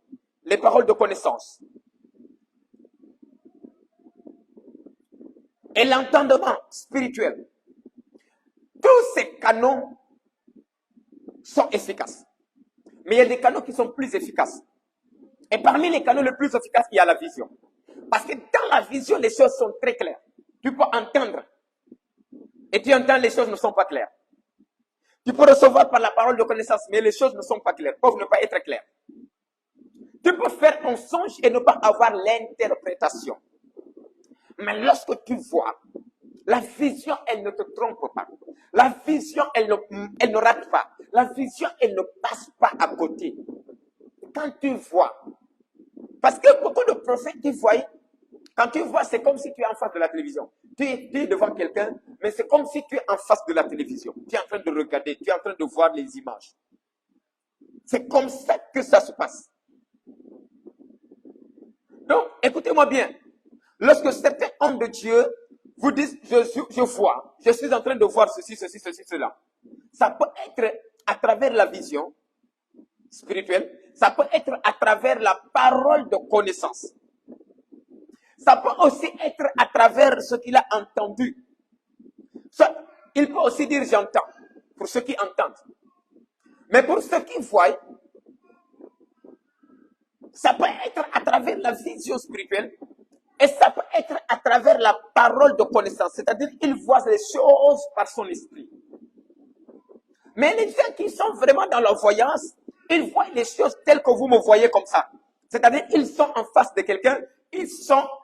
les paroles de connaissance, et l'entendement spirituel, tous ces canaux sont efficaces. Mais il y a des canaux qui sont plus efficaces. Et parmi les canaux les plus efficaces, il y a la vision. Parce que dans la vision, les choses sont très claires. Tu peux entendre. Et tu entends, les choses ne sont pas claires. Tu peux recevoir par la parole de connaissance, mais les choses ne sont pas claires, peuvent ne pas être claires. Tu peux faire un songe et ne pas avoir l'interprétation. Mais lorsque tu vois, la vision, elle ne te trompe pas. La vision, elle ne rate pas. La vision, elle ne passe pas à côté. Quand tu vois, parce que beaucoup de prophètes qui voient, quand tu vois, c'est comme si tu es en face de la télévision. Tu es devant quelqu'un, mais c'est comme si tu es en face de la télévision. Tu es en train de regarder, tu es en train de voir les images. C'est comme ça que ça se passe. Donc, écoutez-moi bien. Lorsque certains hommes de Dieu vous disent, je vois, je suis en train de voir ceci, cela. Ça peut être à travers la vision spirituelle, ça peut être à travers la parole de connaissance. Ça peut aussi être à travers ce qu'il a entendu. Il peut aussi dire j'entends, pour ceux qui entendent. Mais pour ceux qui voient, ça peut être à travers la vision spirituelle et ça peut être à travers la parole de connaissance. C'est-à-dire qu'il voit les choses par son esprit. Mais les gens qui sont vraiment dans la voyance, ils voient les choses telles que vous me voyez comme ça. C'est-à-dire qu'ils sont en face de quelqu'un,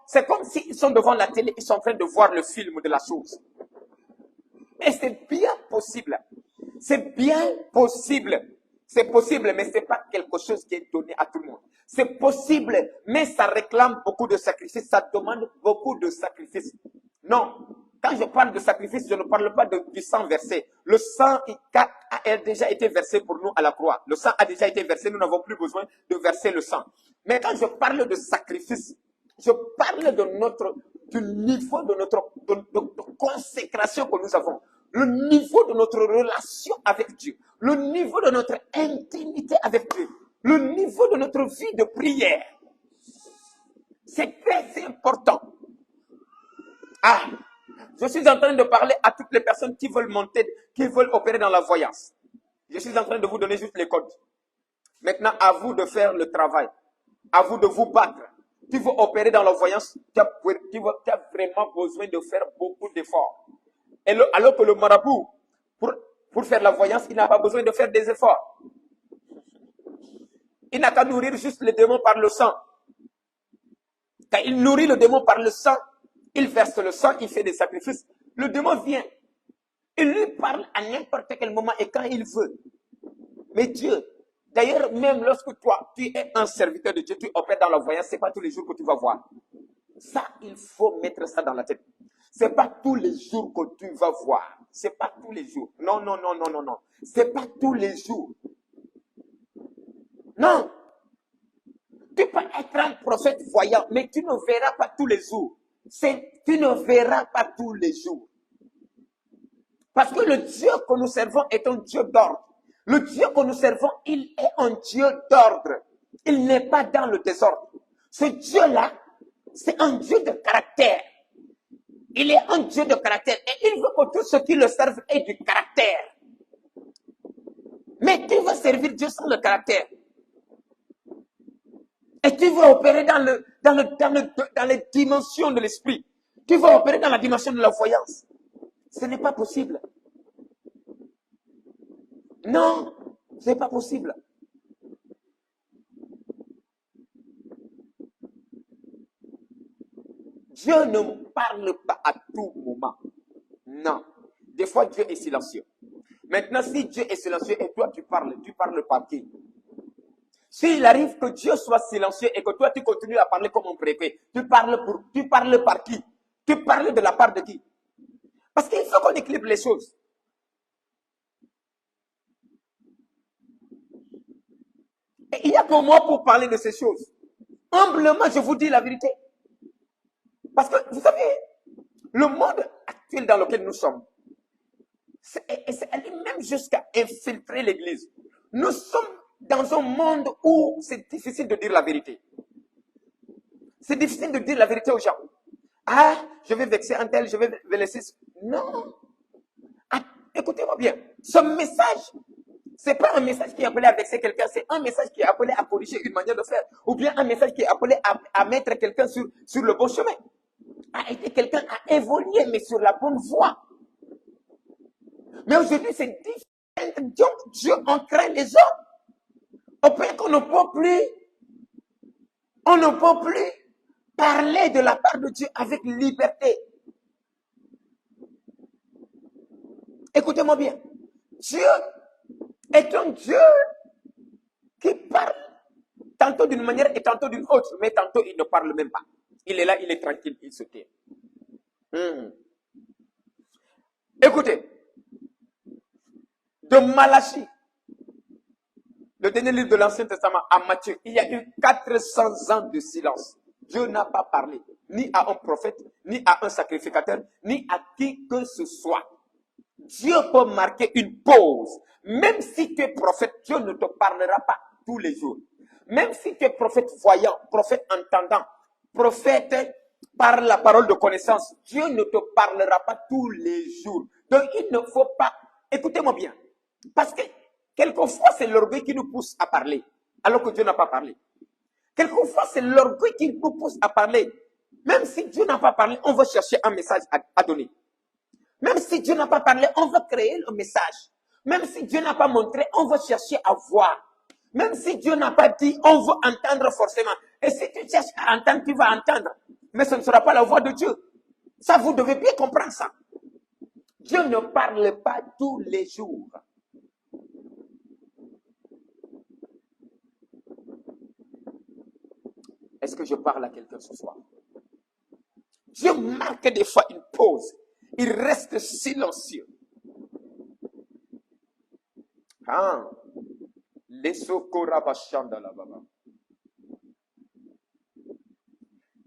c'est comme s'ils sont devant la télé, ils sont en train de voir le film de la chose. Et c'est bien possible. C'est bien possible. C'est possible, mais ce n'est pas quelque chose qui est donné à tout le monde. C'est possible, mais ça réclame beaucoup de sacrifices. Ça demande beaucoup de sacrifices. Non. Quand je parle de sacrifice, je ne parle pas du sang versé. Le sang a déjà été versé pour nous à la croix. Le sang a déjà été versé. Nous n'avons plus besoin de verser le sang. Mais quand je parle de sacrifice, je parle du niveau de consécration que nous avons. Le niveau de notre relation avec Dieu. Le niveau de notre intimité avec Dieu. Le niveau de notre vie de prière. C'est très important. Ah, je suis en train de parler à toutes les personnes qui veulent monter, qui veulent opérer dans la voyance. Je suis en train de vous donner juste les codes. Maintenant, à vous de faire le travail. À vous de vous battre. Tu veux opérer dans la voyance, tu as vraiment besoin de faire beaucoup d'efforts. Alors que le marabout, pour faire la voyance, il n'a pas besoin de faire des efforts. Il n'a qu'à nourrir juste le démon par le sang. Quand il nourrit le démon par le sang, il verse le sang, il fait des sacrifices. Le démon vient. Il lui parle à n'importe quel moment et quand il veut. Mais Dieu, d'ailleurs, même lorsque toi, tu es un serviteur de Dieu, tu opères dans la voyance, ce n'est pas tous les jours que tu vas voir. Ça, il faut mettre ça dans la tête. Ce n'est pas tous les jours que tu vas voir. Ce n'est pas tous les jours. Non. Ce n'est pas tous les jours. Non. Tu peux être un prophète voyant, mais tu ne verras pas tous les jours. Tu ne verras pas tous les jours. Parce que le Dieu que nous servons est un Dieu d'ordre. Le Dieu que nous servons, il est un Dieu d'ordre. Il n'est pas dans le désordre. Ce Dieu-là, c'est un Dieu de caractère. Il est un Dieu de caractère. Et il veut que tous ceux qui le servent aient du caractère. Mais tu vas servir Dieu sans le caractère. Et tu vas opérer dans les dimensions de l'esprit. Tu vas opérer dans la dimension de la voyance. Ce n'est pas possible. Non, ce n'est pas possible. Dieu ne parle pas à tout moment. Non. Des fois, Dieu est silencieux. Maintenant, si Dieu est silencieux et toi tu parles par qui? S'il arrive que Dieu soit silencieux et que toi tu continues à parler comme un préfet, tu parles par qui? Tu parles de la part de qui? Parce qu'il faut qu'on équilibre les choses. Et il n'y a que moi pour parler de ces choses. Humblement, je vous dis la vérité. Parce que, vous savez, le monde actuel dans lequel nous sommes, c'est même jusqu'à infiltrer l'Église. Nous sommes dans un monde où c'est difficile de dire la vérité. C'est difficile de dire la vérité aux gens. Ah, je vais vexer un tel, je vais laisser... Non. Ah, écoutez-moi bien. Ce message, c'est pas un message qui est appelé à vexer quelqu'un, c'est un message qui est appelé à corriger une manière de faire. Ou bien un message qui est appelé à mettre quelqu'un sur le bon chemin. À aider quelqu'un à évoluer, mais sur la bonne voie. Mais aujourd'hui, c'est différent. Donc, Dieu en craint les hommes. Au point qu'on ne peut plus parler de la part de Dieu avec liberté. Écoutez-moi bien. Dieu est un Dieu qui parle tantôt d'une manière et tantôt d'une autre, mais tantôt il ne parle même pas. Il est là, il est tranquille, il se tait. Écoutez, de Malachie, le dernier livre de l'Ancien Testament, à Matthieu, il y a eu 400 ans de silence. Dieu n'a pas parlé, ni à un prophète, ni à un sacrificateur, ni à qui que ce soit. Dieu peut marquer une pause. Même si tu es prophète, Dieu ne te parlera pas tous les jours. Même si tu es prophète voyant, prophète entendant, prophète par la parole de connaissance, Dieu ne te parlera pas tous les jours. Donc il ne faut pas, écoutez-moi bien, parce que quelquefois c'est l'orgueil qui nous pousse à parler, alors que Dieu n'a pas parlé. Quelquefois c'est l'orgueil qui nous pousse à parler. Même si Dieu n'a pas parlé, on va chercher un message à donner. Même si Dieu n'a pas parlé, on va créer le message. Même si Dieu n'a pas montré, on va chercher à voir. Même si Dieu n'a pas dit, on va entendre forcément. Et si tu cherches à entendre, tu vas entendre. Mais ce ne sera pas la voix de Dieu. Ça, vous devez bien comprendre ça. Dieu ne parle pas tous les jours. Est-ce que je parle à quelqu'un ce soir? Dieu marque des fois une pause. Il reste silencieux. Ah, les socorabachanda là-bas.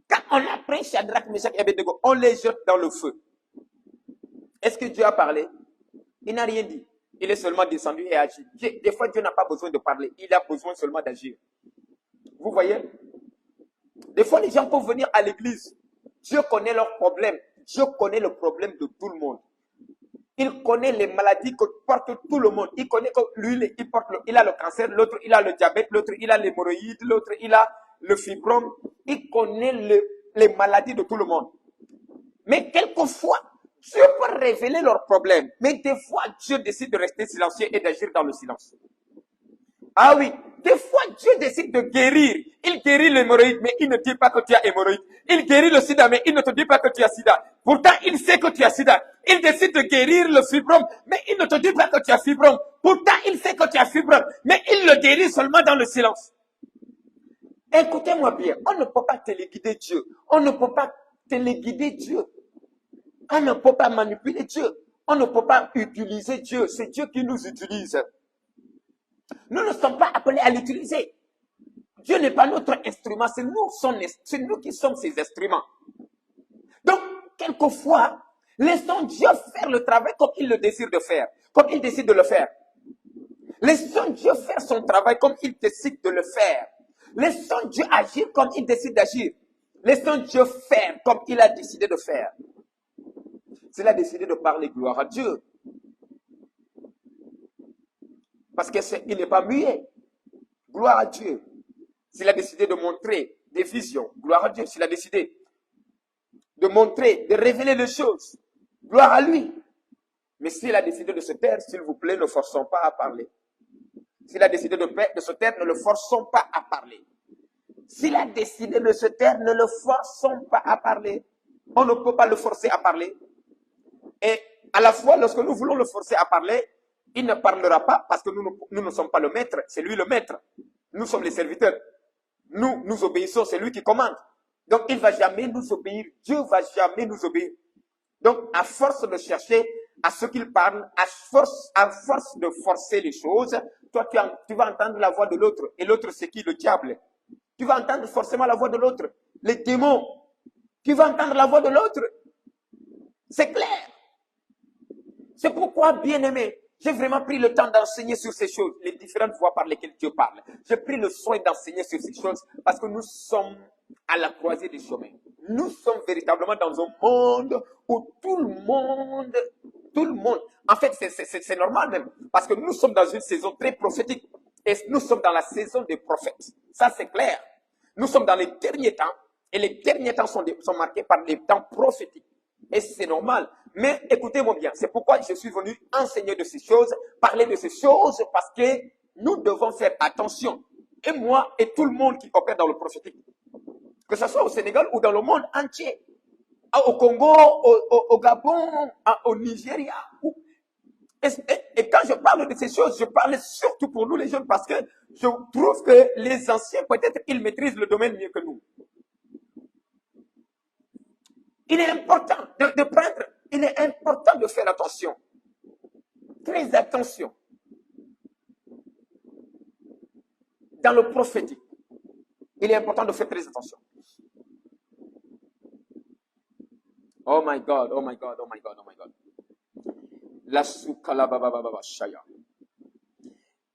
Quand on a pris Shadrach, Meshach et Abednego, on les jette dans le feu. Est-ce que Dieu a parlé? Il n'a rien dit. Il est seulement descendu et agi. Des fois, Dieu n'a pas besoin de parler. Il a besoin seulement d'agir. Vous voyez? Des fois, les gens peuvent venir à l'église. Dieu connaît leurs problèmes. Dieu connaît le problème de tout le monde. Il connaît les maladies que porte tout le monde. Il connaît que lui, il a le cancer, l'autre, il a le diabète, l'autre, il a l'hémorroïde, l'autre, il a le fibrome. Il connaît les maladies de tout le monde. Mais quelquefois, Dieu peut révéler leurs problèmes. Mais des fois, Dieu décide de rester silencieux et d'agir dans le silence. Ah oui, des fois, Dieu décide de guérir. Il guérit l'hémorroïde, mais il ne dit pas que tu as hémorroïde. Il guérit le sida, mais il ne te dit pas que tu as sida. Pourtant, il sait que tu as sida. Il décide de guérir le fibrome, mais il ne te dit pas que tu as fibrome. Pourtant, il sait que tu as fibrome, mais il le guérit seulement dans le silence. Écoutez-moi bien, on ne peut pas téléguider Dieu. On ne peut pas téléguider Dieu. On ne peut pas manipuler Dieu. On ne peut pas utiliser Dieu. C'est Dieu qui nous utilise. Nous ne sommes pas appelés à l'utiliser. Dieu n'est pas notre instrument, c'est nous qui sommes ses instruments. quelquefois, laissons Dieu faire le travail comme il le désire de faire, comme il décide de le faire. Laissons Dieu faire son travail comme il décide de le faire. Laissons Dieu agir comme il décide d'agir. Laissons Dieu faire comme il a décidé de faire. S'il a décidé de parler, gloire à Dieu. Parce qu'il n'est pas muet. Gloire à Dieu. S'il a décidé de montrer des visions, gloire à Dieu. S'il a décidé de montrer, de révéler les choses, gloire à lui. Mais s'il a décidé de se taire, s'il vous plaît, ne forçons pas à parler. S'il a décidé de se taire, ne le forçons pas à parler. S'il a décidé de se taire, ne le forçons pas à parler. On ne peut pas le forcer à parler. Et à la fois, lorsque nous voulons le forcer à parler, il ne parlera pas parce que nous ne sommes pas le maître, c'est lui le maître. Nous sommes les serviteurs. Nous obéissons, c'est lui qui commande. Donc, il ne va jamais nous obéir. Dieu ne va jamais nous obéir. Donc, à force de chercher à ce qu'il parle, à force de forcer les choses, toi, tu vas entendre la voix de l'autre. Et l'autre, c'est qui? Le diable. Tu vas entendre forcément la voix de l'autre. Les démons. Tu vas entendre la voix de l'autre. C'est clair. C'est pourquoi, bien-aimé, j'ai vraiment pris le temps d'enseigner sur ces choses, les différentes voies par lesquelles Dieu parle. J'ai pris le soin d'enseigner sur ces choses parce que nous sommes à la croisée des chemins. Nous sommes véritablement dans un monde où tout le monde, en fait, c'est normal même, parce que nous sommes dans une saison très prophétique et nous sommes dans la saison des prophètes. Ça, c'est clair. Nous sommes dans les derniers temps et les derniers temps sont marqués par les temps prophétiques. Et c'est normal. Mais écoutez-moi bien, c'est pourquoi je suis venu enseigner de ces choses, parler de ces choses, parce que nous devons faire attention. Et moi et tout le monde qui opère dans le prophétique, que ce soit au Sénégal ou dans le monde entier, au Congo, au Gabon, au Nigeria. Et quand je parle de ces choses, je parle surtout pour nous les jeunes, parce que je trouve que les anciens, peut-être, ils maîtrisent le domaine mieux que nous. Il est important de prendre, il est important de faire attention. Très attention. Dans le prophétique, il est important de faire très attention. Oh my God, oh my God, oh my God, oh my God. La soukalababababa shaya.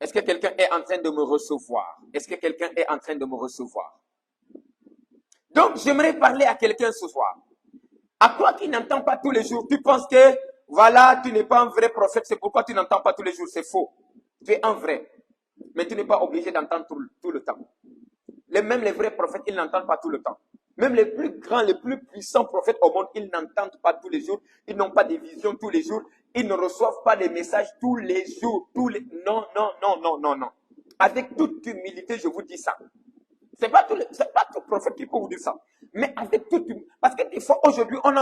Est-ce que quelqu'un est en train de me recevoir? Est-ce que quelqu'un est en train de me recevoir? Donc, j'aimerais parler à quelqu'un ce soir. À toi qui n'entends pas tous les jours, tu penses que, voilà, tu n'es pas un vrai prophète, c'est pourquoi tu n'entends pas tous les jours, c'est faux. Tu es un vrai. Mais tu n'es pas obligé d'entendre tout le temps. Même les vrais prophètes, ils n'entendent pas tout le temps. Même les plus grands, les plus puissants prophètes au monde, ils n'entendent pas tous les jours. Ils n'ont pas des visions tous les jours. Ils ne reçoivent pas des messages tous les jours. Non, non, non, non, non, non. Avec toute humilité, je vous dis ça. C'est pas tout prophète qui peut vous dire ça. Mais avec toute humilité. Parce que des fois, aujourd'hui, on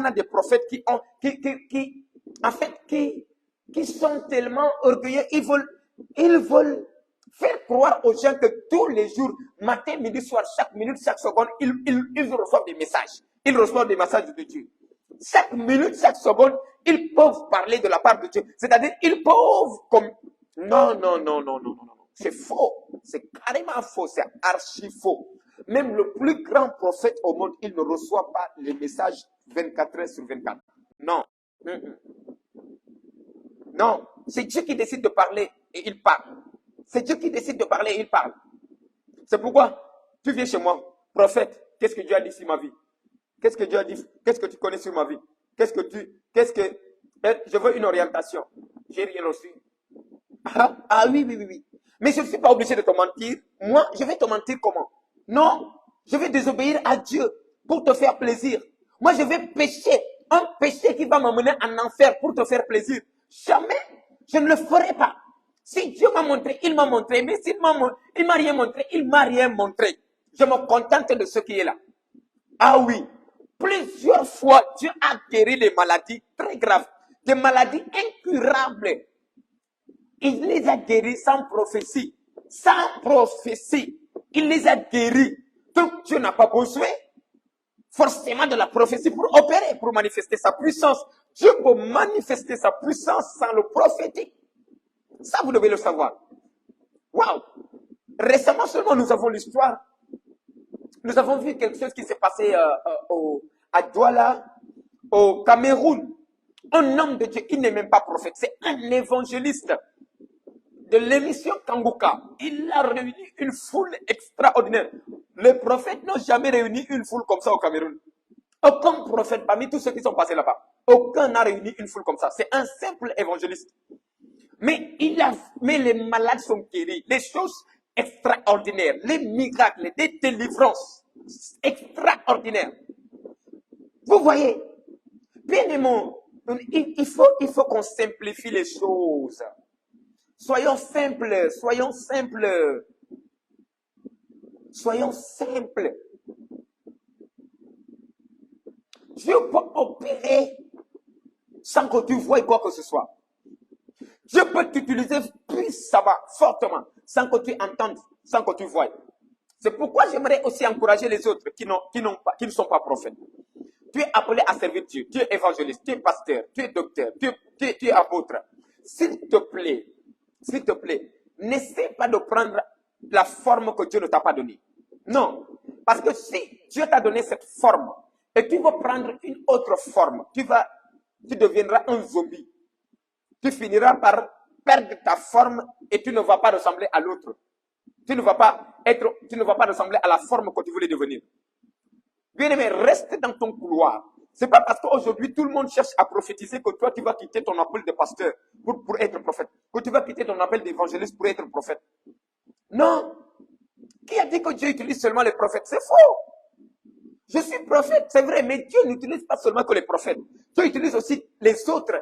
a des prophètes qui sont tellement orgueilleux. Ils veulent faire croire aux gens que tous les jours, matin, midi, soir, chaque minute, chaque seconde, ils reçoivent des messages. Ils reçoivent des messages de Dieu. Chaque minute, chaque seconde, ils peuvent parler de la part de Dieu. C'est-à-dire, ils peuvent comme... Non, non, non, non, non, non, non. C'est faux. C'est carrément faux. C'est archi faux. Même le plus grand prophète au monde, il ne reçoit pas les messages 24 heures sur 24. Non. Non. C'est Dieu qui décide de parler et il parle. C'est Dieu qui décide de parler et il parle. C'est pourquoi tu viens chez moi, prophète, qu'est-ce que Dieu a dit sur ma vie? Qu'est-ce que Dieu a dit? Qu'est-ce que tu connais sur ma vie? Je veux une orientation. J'ai rien reçu. Oui. Mais je ne suis pas obligé de te mentir. Moi, je vais te mentir comment? Non, je vais désobéir à Dieu pour te faire plaisir. Moi, je vais pécher. Un péché qui va m'amener en enfer pour te faire plaisir. Jamais, je ne le ferai pas. Si Dieu m'a montré, il m'a montré. Mais s'il m'a rien montré, il m'a rien montré. Je me contente de ce qui est là. Ah oui, plusieurs fois, Dieu a guéri des maladies très graves, des maladies incurables. Il les a guéris sans prophétie. Sans prophétie. Il les a guéris. Donc Dieu n'a pas besoin forcément de la prophétie pour opérer, pour manifester sa puissance. Dieu peut manifester sa puissance sans le prophétique. Ça, vous devez le savoir. Waouh! Récemment seulement, nous avons l'histoire. Nous avons vu quelque chose qui s'est passé à Douala, au Cameroun, un homme de Dieu, il n'est même pas prophète, c'est un évangéliste de l'émission Kanguka. Il a réuni une foule extraordinaire. Les prophètes n'ont jamais réuni une foule comme ça au Cameroun. Aucun prophète parmi tous ceux qui sont passés là-bas, aucun n'a réuni une foule comme ça. C'est un simple évangéliste. Mais les malades sont guéris, les choses extraordinaires, les miracles, les délivrances extraordinaires. Vous voyez, bien aimé, il faut qu'on simplifie les choses. Soyons simples, soyons simples. Soyons simples. Dieu peut opérer sans que tu voies quoi que ce soit. Dieu peut t'utiliser puissamment, fortement, sans que tu entendes, sans que tu voies. C'est pourquoi j'aimerais aussi encourager les autres qui ne sont pas prophètes. Tu es appelé à servir Dieu. Tu es évangéliste, tu es pasteur, tu es docteur, tu es apôtre. S'il te plaît, n'essaie pas de prendre la forme que Dieu ne t'a pas donnée. Non. Parce que si Dieu t'a donné cette forme et tu vas prendre une autre forme, tu deviendras un zombie. Tu finiras par perdre ta forme et tu ne vas pas ressembler à l'autre. Tu ne vas pas ressembler à la forme que tu voulais devenir. Bien aimé, reste dans ton couloir. C'est pas parce qu'aujourd'hui tout le monde cherche à prophétiser que toi tu vas quitter ton appel de pasteur pour être prophète. Que tu vas quitter ton appel d'évangéliste pour être prophète. Non. Qui a dit que Dieu utilise seulement les prophètes? C'est faux. Je suis prophète, c'est vrai, mais Dieu n'utilise pas seulement que les prophètes. Dieu utilise aussi les autres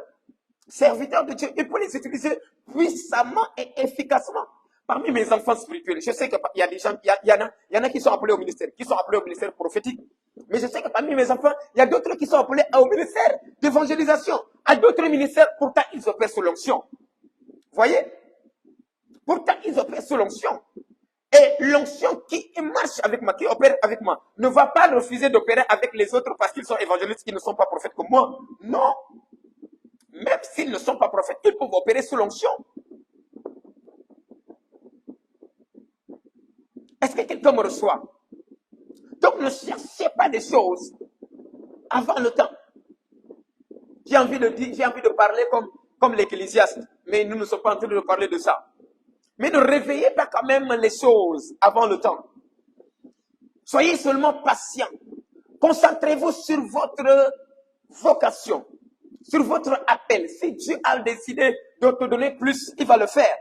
serviteurs de Dieu. Il peut les utiliser puissamment et efficacement. Parmi mes enfants spirituels, je sais qu'il y a des gens, il y en a qui sont appelés au ministère prophétique. Mais je sais que parmi mes enfants, il y a d'autres qui sont appelés au ministère d'évangélisation. À d'autres ministères, pourtant ils opèrent sous l'onction. Voyez? Pourtant ils opèrent sous l'onction. Et l'onction qui marche avec moi, qui opère avec moi, ne va pas refuser d'opérer avec les autres parce qu'ils sont évangélistes qui ne sont pas prophètes comme moi. Non. Même s'ils ne sont pas prophètes, ils peuvent opérer sous l'onction. Est-ce que quelqu'un me reçoit? Donc ne cherchez pas des choses avant le temps. J'ai envie de parler comme l'Ecclésiaste, mais nous ne sommes pas en train de parler de ça. Mais ne réveillez pas quand même les choses avant le temps. Soyez seulement patient. Concentrez-vous sur votre vocation, sur votre appel. Si Dieu a décidé de te donner plus, il va le faire.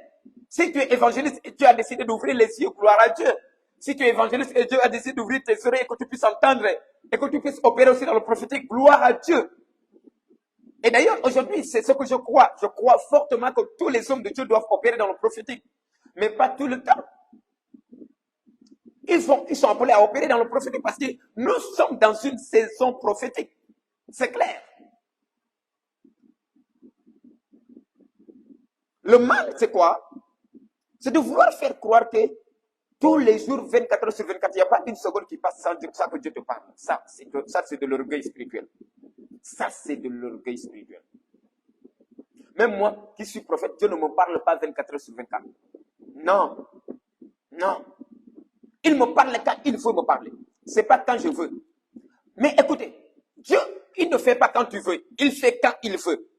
Si tu es évangéliste et Dieu a décidé d'ouvrir les yeux, gloire à Dieu. Si tu es évangéliste et Dieu a décidé d'ouvrir tes oreilles et que tu puisses entendre et que tu puisses opérer aussi dans le prophétique, gloire à Dieu. Et d'ailleurs, aujourd'hui, c'est ce que je crois. Je crois fortement que tous les hommes de Dieu doivent opérer dans le prophétique. Mais pas tout le temps. Ils sont appelés à opérer dans le prophétique parce que nous sommes dans une saison prophétique. C'est clair. Le mal, c'est quoi? C'est de vouloir faire croire que tous les jours, 24 heures sur 24, il n'y a pas une seconde qui passe sans que Dieu te parle. Ça, c'est de l'orgueil spirituel. Ça, c'est de l'orgueil spirituel. Même moi, qui suis prophète, Dieu ne me parle pas 24 heures sur 24. Non. Non. Il me parle quand il faut me parler. Ce n'est pas quand je veux. Mais écoutez, Dieu, il ne fait pas quand tu veux. Il fait quand il veut.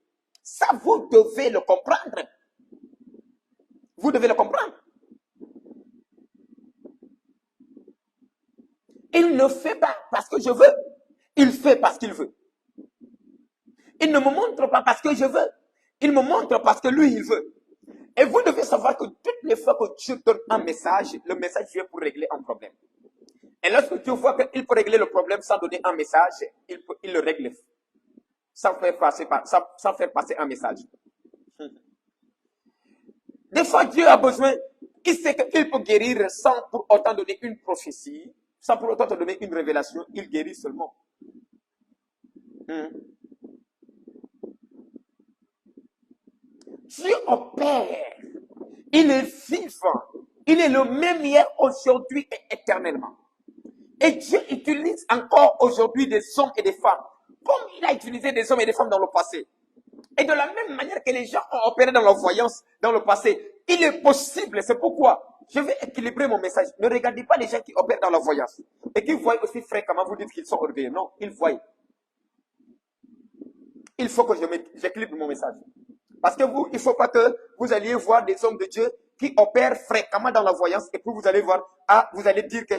Ça, vous devez le comprendre. Vous devez le comprendre. Il ne fait pas parce que je veux. Il fait parce qu'il veut. Il ne me montre pas parce que je veux. Il me montre parce que lui, il veut. Et vous devez savoir que toutes les fois que Dieu donne un message, le message vient pour régler un problème. Et lorsque tu vois qu'il peut régler le problème sans donner un message, il le règle sans faire passer un message. Des fois, Dieu a besoin, il sait qu'il peut guérir sans pour autant donner une prophétie, sans pour autant te donner une révélation, il guérit seulement. Dieu opère. Il est vivant. Il est le même hier, aujourd'hui et éternellement. Et Dieu utilise encore aujourd'hui des hommes et des femmes, comme il a utilisé des hommes et des femmes dans le passé. Et de la même manière que les gens ont opéré dans la voyance dans le passé, il est possible, c'est pourquoi je vais équilibrer mon message. Ne regardez pas les gens qui opèrent dans la voyance et qui voient aussi fréquemment, vous dites qu'ils sont orgueilleux. Non, ils voient. Il faut que j'équilibre mon message. Parce que vous, il ne faut pas que vous alliez voir des hommes de Dieu qui opèrent fréquemment dans la voyance et puis vous allez voir, vous allez dire que,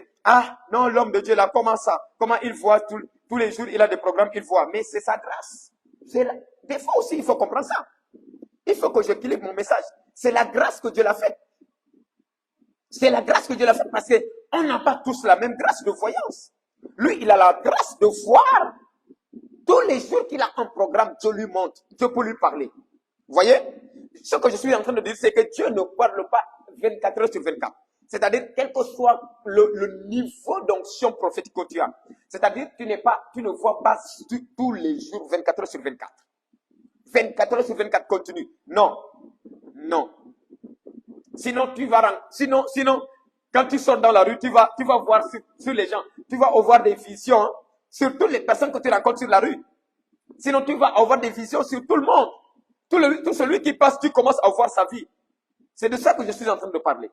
non, l'homme de Dieu là, comment ça? Comment il voit tous les jours, il a des programmes qu'il voit. Mais c'est sa grâce. Des fois aussi, il faut comprendre ça. Il faut que j'équilibre mon message. C'est la grâce que Dieu l'a faite. C'est la grâce que Dieu l'a faite parce qu'on n'a pas tous la même grâce de voyance. Lui, il a la grâce de voir. Tous les jours qu'il a un programme, Dieu lui montre. Dieu peut lui parler. Vous voyez? Ce que je suis en train de dire, c'est que Dieu ne parle pas 24 heures sur 24. C'est-à-dire, quel que soit le niveau d'onction prophétique que tu as. C'est-à-dire, tu ne vois pas tous les jours 24 heures sur 24. 24 heures sur 24 continue. Non. Non. Sinon, quand tu sors dans la rue, tu vas voir sur les gens, tu vas avoir des visions, hein, sur toutes les personnes que tu rencontres sur la rue. Sinon, tu vas avoir des visions sur tout le monde. Tout celui qui passe, tu commences à voir sa vie. C'est de ça que je suis en train de parler.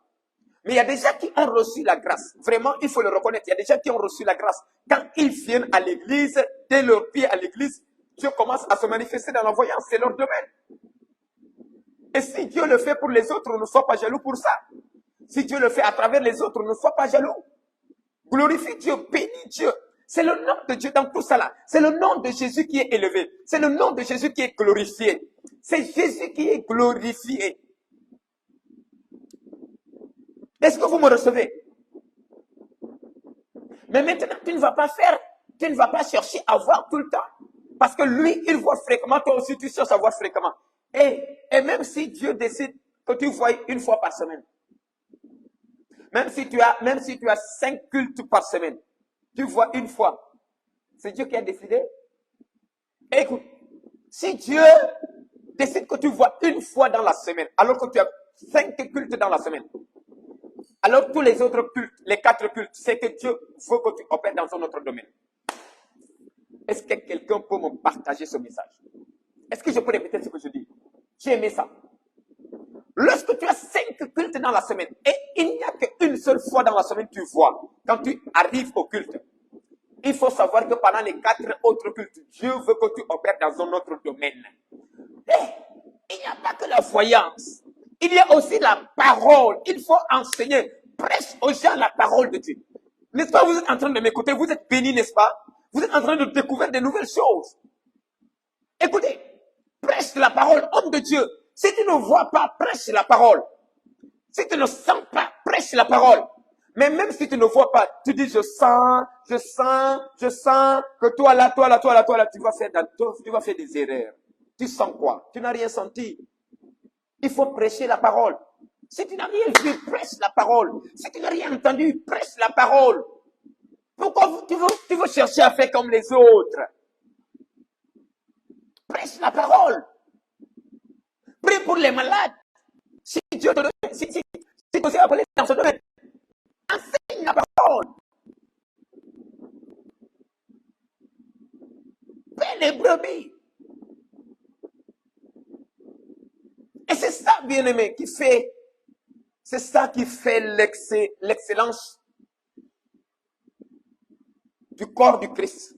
Mais il y a des gens qui ont reçu la grâce. Vraiment, il faut le reconnaître. Il y a des gens qui ont reçu la grâce. Quand ils viennent à l'église, dès leur pied à l'église, Dieu commence à se manifester dans la voyance. C'est leur domaine. Et si Dieu le fait pour les autres, ne sois pas jaloux pour ça. Si Dieu le fait à travers les autres, ne sois pas jaloux. Glorifie Dieu, bénis Dieu. C'est le nom de Dieu dans tout ça là. C'est le nom de Jésus qui est élevé. C'est le nom de Jésus qui est glorifié. C'est Jésus qui est glorifié. Est-ce que vous me recevez? Mais maintenant, tu ne vas pas chercher à voir tout le temps. Parce que lui, il voit fréquemment, toi aussi, tu cherches à voir fréquemment. Et même si Dieu décide que tu vois une fois par semaine, même si tu as 5 cultes par semaine, tu vois une fois, c'est Dieu qui a décidé. Et écoute, si Dieu décide que tu vois une fois dans la semaine, alors que tu as 5 cultes dans la semaine, alors tous les autres cultes, les 4 cultes, c'est que Dieu veut que tu opères dans un autre domaine. Est-ce que quelqu'un peut me partager ce message? Est-ce que je peux répéter ce que je dis? J'ai aimé ça. Lorsque tu as 5 cultes dans la semaine, et il n'y a qu'une seule fois dans la semaine que tu vois, quand tu arrives au culte, il faut savoir que pendant les 4 autres cultes, Dieu veut que tu opères dans un autre domaine. Et il n'y a pas que la voyance. Il y a aussi la parole. Il faut enseigner. Prêche aux gens la parole de Dieu. N'est-ce pas, vous êtes en train de m'écouter, vous êtes bénis, n'est-ce pas? Vous êtes en train de découvrir de nouvelles choses. Écoutez, prêche la parole, homme de Dieu. Si tu ne vois pas, prêche la parole. Si tu ne sens pas, prêche la parole. Mais même si tu ne vois pas, tu dis je sens que toi là, tu vas faire des erreurs. Tu sens quoi? Tu n'as rien senti. Il faut prêcher la parole. Si tu n'as rien vu, prêche la parole. Si tu n'as rien entendu, prêche la parole. Pourquoi tu veux chercher à faire comme les autres? Prêche la parole. Prie pour les malades. Si Dieu te donne, si tu es appelé dans ce domaine, enseigne la parole. Paix les brebis. Et c'est ça, bien-aimé, c'est ça qui fait l'excellence du corps du Christ.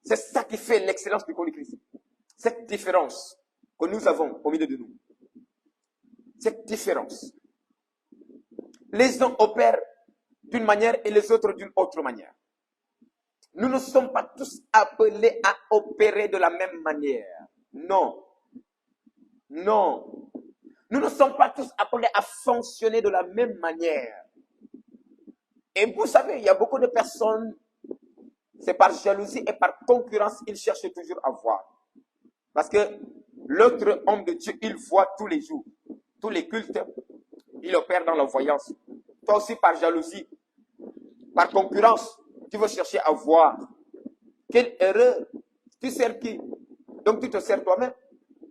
C'est ça qui fait l'excellence du corps du Christ. Cette différence que nous avons au milieu de nous. Cette différence. Les uns opèrent d'une manière et les autres d'une autre manière. Nous ne sommes pas tous appelés à opérer de la même manière. Non. Non. Nous ne sommes pas tous appelés à fonctionner de la même manière. Et vous savez, il y a beaucoup de personnes, c'est par jalousie et par concurrence, ils cherchent toujours à voir. Parce que l'autre homme de Dieu, il voit tous les jours, tous les cultes, il opère dans la voyance. Toi aussi, par jalousie, par concurrence, tu veux chercher à voir. Quelle erreur! Tu sers qui? Donc tu te sers toi-même.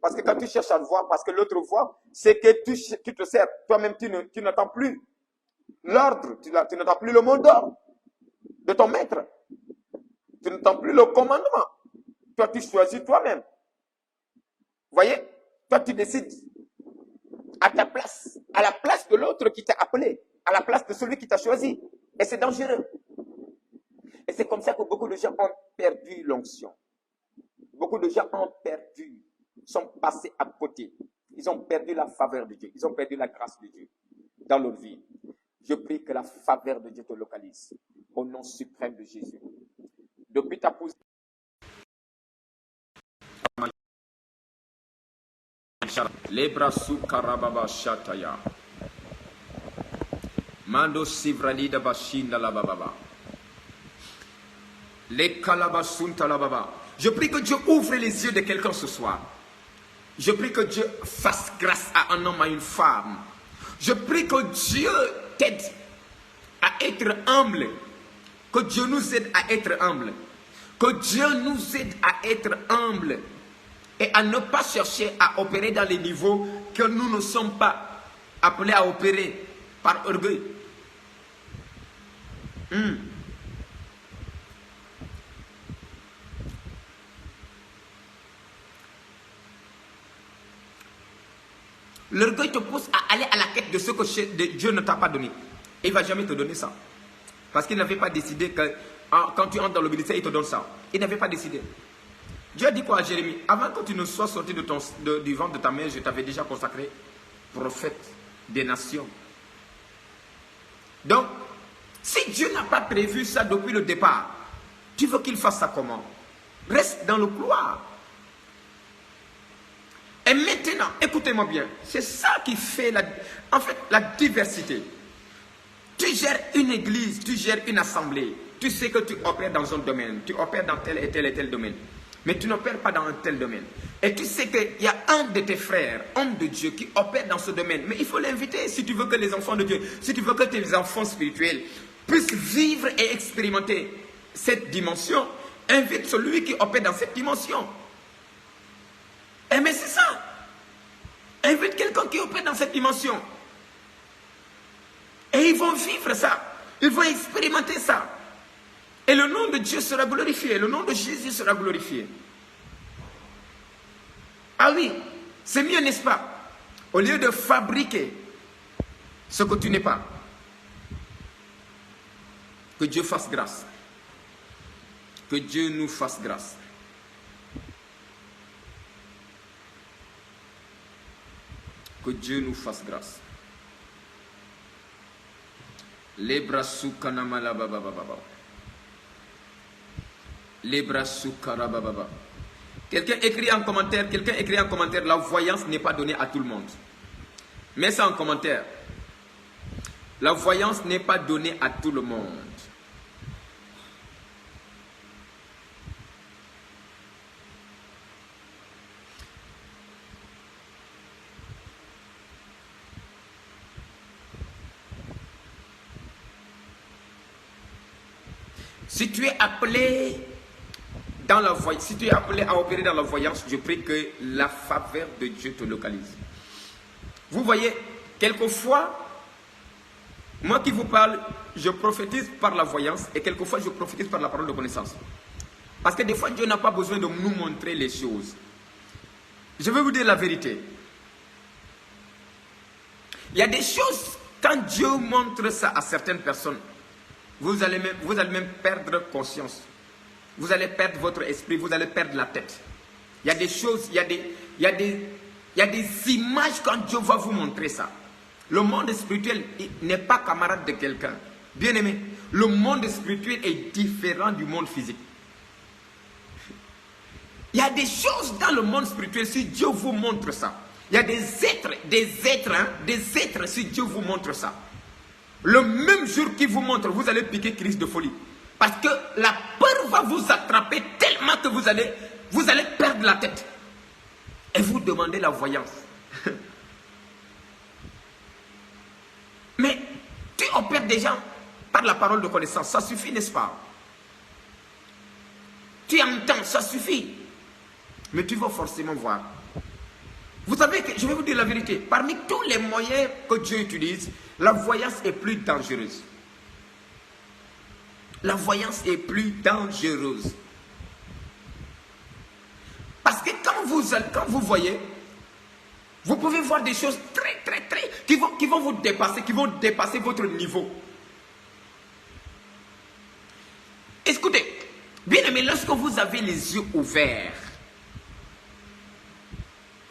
Parce que quand tu cherches à le voir, parce que l'autre voit, c'est que tu te sers. Toi-même, tu n'attends plus l'ordre, tu n'attends plus le mot d'ordre de ton maître. Tu n'attends plus le commandement. Toi, tu choisis toi-même. Vous voyez? Toi, tu décides à ta place, à la place de l'autre qui t'a appelé, à la place de celui qui t'a choisi. Et c'est dangereux. Et c'est comme ça que beaucoup de gens ont perdu l'onction. Beaucoup de gens ont perdu, sont passés à côté. Ils ont perdu la faveur de Dieu. Ils ont perdu la grâce de Dieu dans leur vie. Je prie que la faveur de Dieu te localise. Au nom suprême de Jésus. Depuis ta position. Les bras sous Karababa Shataya. Mando Sivralida Bashinda la Baba. Les Kalabasunta la Baba. Je prie que Dieu ouvre les yeux de quelqu'un ce soir. Je prie que Dieu fasse grâce à un homme, à une femme. Je prie que Dieu t'aide à être humble. Que Dieu nous aide à être humble. Que Dieu nous aide à être humble. Et à ne pas chercher à opérer dans les niveaux que nous ne sommes pas appelés à opérer par orgueil. L'orgueil te pousse à aller à la quête de ce que Dieu ne t'a pas donné. Il ne va jamais te donner ça. Parce qu'il n'avait pas décidé que quand tu entres dans l'obéissance, il te donne ça. Il n'avait pas décidé. Dieu a dit quoi à Jérémie? Avant que tu ne sois sorti du ventre de ta mère, je t'avais déjà consacré prophète des nations. Donc, si Dieu n'a pas prévu ça depuis le départ, tu veux qu'il fasse ça comment? Reste dans le couloir. Et maintenant, écoutez-moi bien, c'est ça qui fait la diversité. Tu gères une église, tu gères une assemblée. Tu sais que tu opères dans un domaine, tu opères dans tel et tel domaine. Mais tu n'opères pas dans un tel domaine. Et tu sais qu'il y a un de tes frères, homme de Dieu, qui opère dans ce domaine. Mais il faut l'inviter si tu veux que les enfants de Dieu, si tu veux que tes enfants spirituels puissent vivre et expérimenter cette dimension. Invite celui qui opère dans cette dimension. Mais c'est ça. Invite quelqu'un qui opère dans cette dimension. Et ils vont vivre ça. Ils vont expérimenter ça. Et le nom de Dieu sera glorifié. Le nom de Jésus sera glorifié. Ah oui, c'est mieux, n'est-ce pas? Au lieu de fabriquer ce que tu n'es pas. Que Dieu fasse grâce. Que Dieu nous fasse grâce. Que Dieu nous fasse grâce. Les bras sous kanamala baba baba. Les bras sous karababa. Quelqu'un écrit en commentaire, la voyance n'est pas donnée à tout le monde. Mets ça en commentaire. La voyance n'est pas donnée à tout le monde. Si tu es appelé dans la voyance, si tu es appelé à opérer dans la voyance, je prie que la faveur de Dieu te localise. Vous voyez, quelquefois, moi qui vous parle, je prophétise par la voyance et quelquefois je prophétise par la parole de connaissance. Parce que des fois, Dieu n'a pas besoin de nous montrer les choses. Je vais vous dire la vérité. Il y a des choses, quand Dieu montre ça à certaines personnes, vous allez même perdre conscience. Vous allez perdre votre esprit, vous allez perdre la tête. Il y a des choses, il y a des images quand Dieu va vous montrer ça. Le monde spirituel n'est pas camarade de quelqu'un. Bien aimé, le monde spirituel est différent du monde physique. Il y a des choses dans le monde spirituel, si Dieu vous montre ça. Il y a des êtres, si Dieu vous montre ça. Le même jour qu'il vous montre, vous allez piquer crise de folie. Parce que la peur va vous attraper tellement que vous allez perdre la tête. Et vous demandez la voyance. Mais tu opères déjà par la parole de connaissance. Ça suffit, n'est-ce pas? Tu entends, ça suffit. Mais tu vas forcément voir. Vous savez que, je vais vous dire la vérité, parmi tous les moyens que Dieu utilise, la voyance est plus dangereuse. La voyance est plus dangereuse. Parce que quand vous voyez, vous pouvez voir des choses très, qui vont vous dépasser, qui vont dépasser votre niveau. Écoutez, bien aimé, lorsque vous avez les yeux ouverts,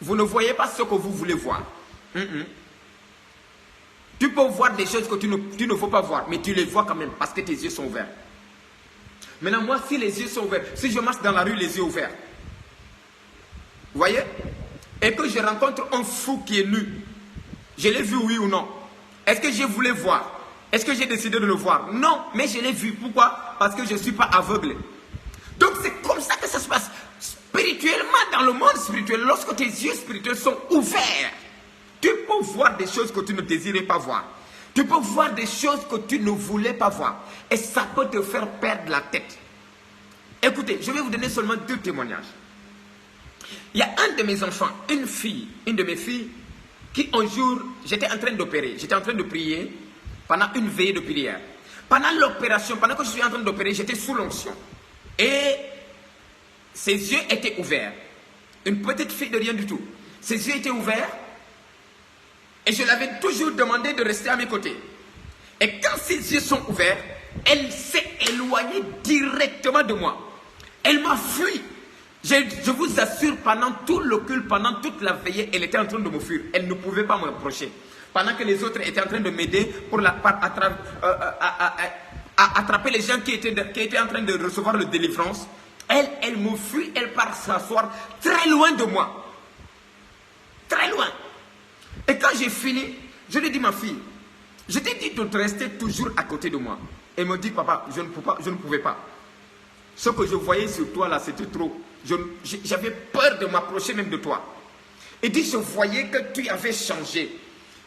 vous ne voyez pas ce que vous voulez voir. Tu peux voir des choses que tu ne faut pas voir, mais tu les vois quand même parce que tes yeux sont ouverts. Maintenant, moi, si les yeux sont ouverts, si je marche dans la rue les yeux ouverts, vous voyez, et que je rencontre un fou qui est nu, je l'ai vu, oui ou non? Est-ce que je voulais voir? Est-ce que j'ai décidé de le voir? Non, mais je l'ai vu. Pourquoi? Parce que je ne suis pas aveugle. Donc c'est comme ça que ça se passe. Spirituellement, dans le monde spirituel, lorsque tes yeux spirituels sont ouverts, tu peux voir des choses que tu ne désirais pas voir. Tu peux voir des choses que tu ne voulais pas voir. Et ça peut te faire perdre la tête. Écoutez, je vais vous donner seulement 2 témoignages. Il y a un de mes enfants, une de mes filles, qui un jour, j'étais en train d'opérer. J'étais en train de prier pendant une veillée de prière. Pendant l'opération, pendant que je suis en train d'opérer, j'étais sous l'onction. Et ses yeux étaient ouverts. Une petite fille de rien du tout. Ses yeux étaient ouverts. Et je l'avais toujours demandé de rester à mes côtés. Et quand ses yeux sont ouverts, elle s'est éloignée directement de moi. Elle m'a fui. Je vous assure, pendant tout le culte, pendant toute la veillée, elle était en train de me fuir. Elle ne pouvait pas m'approcher. Pendant que les autres étaient en train de m'aider pour attraper les gens qui étaient en train de recevoir le délivrance, elle me fuit, elle part s'asseoir très loin de moi. Très loin. Et quand j'ai fini, je lui ai dit, ma fille, je t'ai dit de rester toujours à côté de moi. Elle me dit, papa, je ne pouvais pas. Ce que je voyais sur toi là, c'était trop. J'avais peur de m'approcher même de toi. Et dit, je voyais que tu avais changé.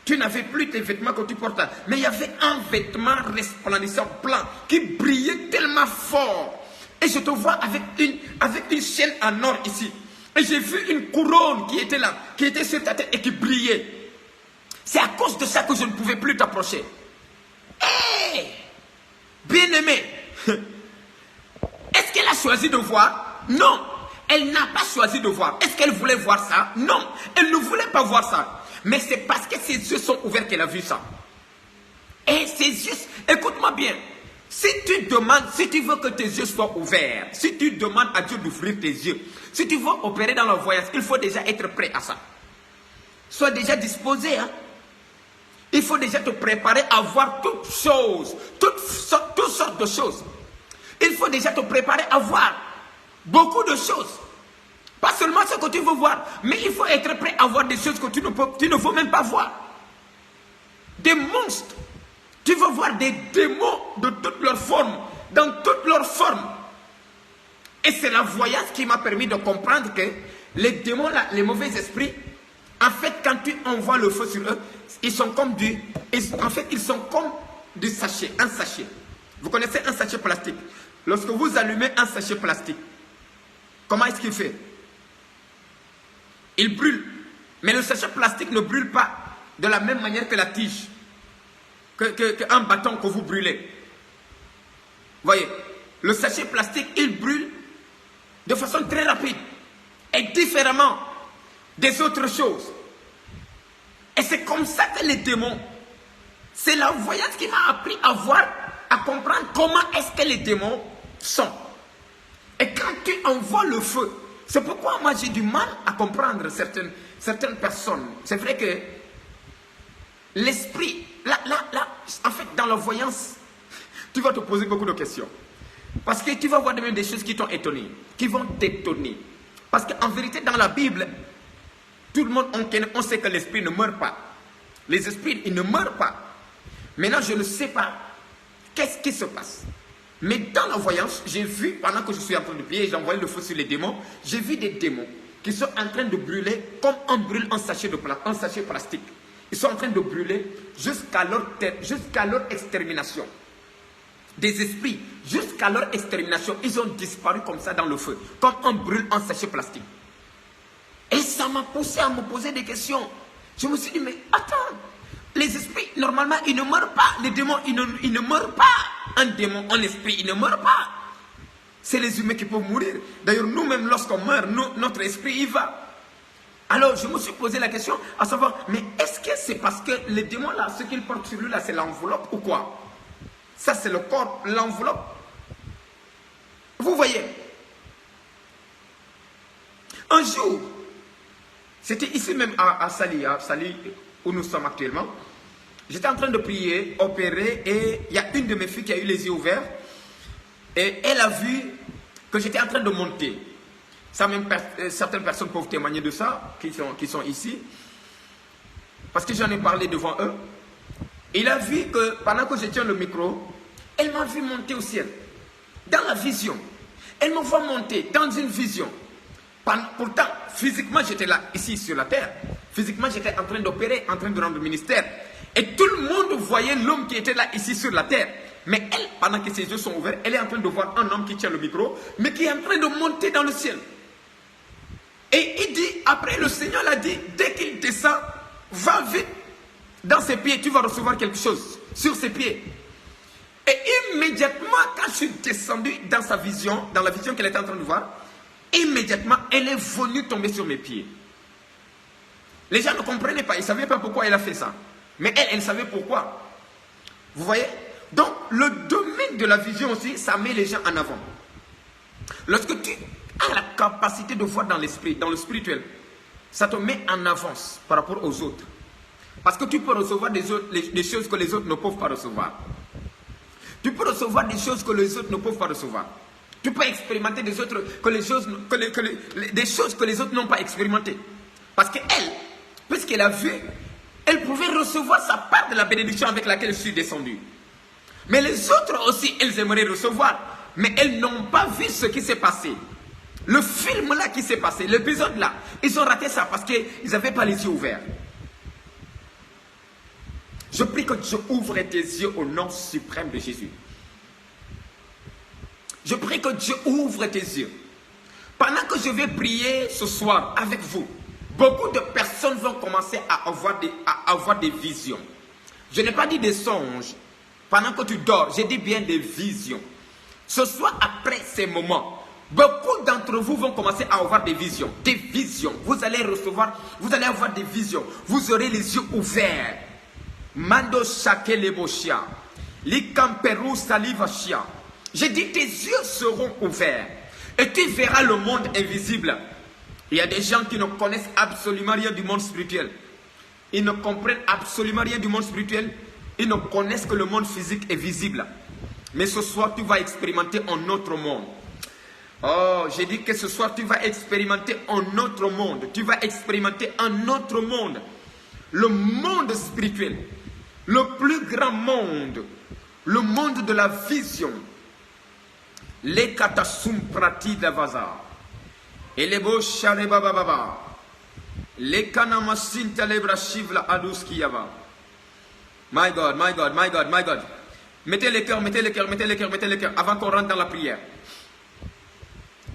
Tu n'avais plus tes vêtements que tu portais. Mais il y avait un vêtement resplendissant blanc qui brillait tellement fort. Et je te vois avec une chaîne en or ici. Et j'ai vu une couronne qui était là, qui était sur ta tête et qui brillait. C'est à cause de ça que je ne pouvais plus t'approcher. Hé! Bien-aimé, est-ce qu'elle a choisi de voir? Non, elle n'a pas choisi de voir. Est-ce qu'elle voulait voir ça? Non, elle ne voulait pas voir ça. Mais c'est parce que ses yeux sont ouverts qu'elle a vu ça. Et ses yeux, écoute-moi bien. Si tu veux que tes yeux soient ouverts, si tu demandes à Dieu d'ouvrir tes yeux, si tu veux opérer dans le voyage, il faut déjà être prêt à ça. Sois déjà disposé, hein. Il faut déjà te préparer à voir toutes choses, toutes sortes de choses. Il faut déjà te préparer à voir beaucoup de choses. Pas seulement ce que tu veux voir, mais il faut être prêt à voir des choses que tu ne veux même pas voir. Des monstres. Tu veux voir des démons de toutes leurs formes, dans toutes leurs formes. Et c'est la voyance qui m'a permis de comprendre que les démons là, les mauvais esprits, en fait, quand tu envoies le feu sur eux, ils sont comme du sachet, un sachet. Vous connaissez un sachet plastique? Lorsque vous allumez un sachet plastique, comment est-ce qu'il fait? Il brûle. Mais le sachet plastique ne brûle pas de la même manière que la tige, qu'un bâton que vous brûlez. Voyez, le sachet plastique, il brûle de façon très rapide et différemment des autres choses. Et c'est comme ça que les démons, c'est la voyance qui m'a appris à voir, à comprendre comment est-ce que les démons sont. Et quand tu envoies le feu, c'est pourquoi moi j'ai du mal à comprendre certaines personnes. C'est vrai que l'esprit, là, en fait, dans la voyance, tu vas te poser beaucoup de questions. Parce que tu vas voir même des choses qui t'ont étonné, qui vont t'étonner. Parce qu'en vérité, dans la Bible, tout le monde, on sait que l'esprit ne meurt pas. Les esprits, ils ne meurent pas. Maintenant, je ne sais pas qu'est-ce qui se passe. Mais dans la voyance, j'ai vu, pendant que je suis en train de prier, j'ai envoyé le feu sur les démons, j'ai vu des démons qui sont en train de brûler comme on brûle un sachet plastique. Ils sont en train de brûler jusqu'à leur extermination. Des esprits, jusqu'à leur extermination, ils ont disparu comme ça dans le feu, comme on brûle un sachet plastique. Et ça m'a poussé à me poser des questions. Je me suis dit, mais attends, les esprits, normalement, ils ne meurent pas. Les démons, ils ne meurent pas. Un démon, un esprit, il ne meurt pas. C'est les humains qui peuvent mourir. D'ailleurs, nous-mêmes, lorsqu'on meurt, notre esprit y va. Alors, je me suis posé la question à savoir, mais est-ce que c'est parce que les démons, là, ce qu'ils portent sur lui, là, c'est l'enveloppe ou quoi? Ça, c'est le corps, l'enveloppe. Vous voyez, un jour, C'était ici même à Sali où nous sommes actuellement. J'étais en train de prier, opérer, et il y a une de mes filles qui a eu les yeux ouverts. Et elle a vu que j'étais en train de monter. Ça, même certaines personnes peuvent témoigner de ça, qui sont ici. Parce que j'en ai parlé devant eux. Il a vu que pendant que je tiens le micro, elle m'a vu monter au ciel. Dans la vision. Elle me voit monter dans une vision. Pourtant, physiquement, j'étais là, ici sur la terre. Physiquement, j'étais en train d'opérer, en train de rendre le ministère. Et tout le monde voyait l'homme qui était là, ici sur la terre. Mais elle, pendant que ses yeux sont ouverts, elle est en train de voir un homme qui tient le micro, mais qui est en train de monter dans le ciel. Et il dit, après le Seigneur l'a dit, dès qu'il descend, va vite dans ses pieds, tu vas recevoir quelque chose sur ses pieds. Et immédiatement, quand je suis descendu dans sa vision, dans la vision qu'elle était en train de voir, immédiatement, elle est venue tomber sur mes pieds. Les gens ne comprenaient pas, ils ne savaient pas pourquoi elle a fait ça. Mais elle savait pourquoi. Vous voyez? Donc, le domaine de la vision aussi, ça met les gens en avant. Lorsque tu as la capacité de voir dans l'esprit, dans le spirituel, ça te met en avance par rapport aux autres. Parce que tu peux recevoir des choses que les autres ne peuvent pas recevoir. Tu peux recevoir des choses que les autres ne peuvent pas recevoir. Tu peux expérimenter des choses que les autres n'ont pas expérimentées. Parce qu'elle, puisqu'elle a vu, elle pouvait recevoir sa part de la bénédiction avec laquelle je suis descendu. Mais les autres aussi, elles aimeraient recevoir. Mais elles n'ont pas vu ce qui s'est passé. Le film là qui s'est passé, l'épisode là, ils ont raté ça parce qu'ils n'avaient pas les yeux ouverts. Je prie que Dieu ouvre tes yeux au nom suprême de Jésus. Je prie que Dieu ouvre tes yeux. Pendant que je vais prier ce soir avec vous, beaucoup de personnes vont commencer à avoir des visions. Je n'ai pas dit des songes. Pendant que tu dors, j'ai dit bien des visions. Ce soir, après ces moments, beaucoup d'entre vous vont commencer à avoir des visions. Des visions. Vous allez avoir des visions. Vous aurez les yeux ouverts. Mando shake leboshia. Likamperu salivashia. J'ai dit tes yeux seront ouverts. Et tu verras le monde invisible. Il y a des gens qui ne connaissent absolument rien du monde spirituel. Ils ne comprennent absolument rien du monde spirituel. Ils ne connaissent que le monde physique et visible. Mais ce soir, tu vas expérimenter un autre monde. Oh, j'ai dit que ce soir, tu vas expérimenter un autre monde. Tu vas expérimenter un autre monde. Le monde spirituel. Le plus grand monde. Le monde de la vision. Les katasum prati d'avaza. Et les beaux baba. Les kanamasin telebra shivla aduskiyava. My God, my God, my God, my God. Mettez les cœurs, mettez les cœurs, mettez les cœurs, mettez les cœurs avant qu'on rentre dans la prière.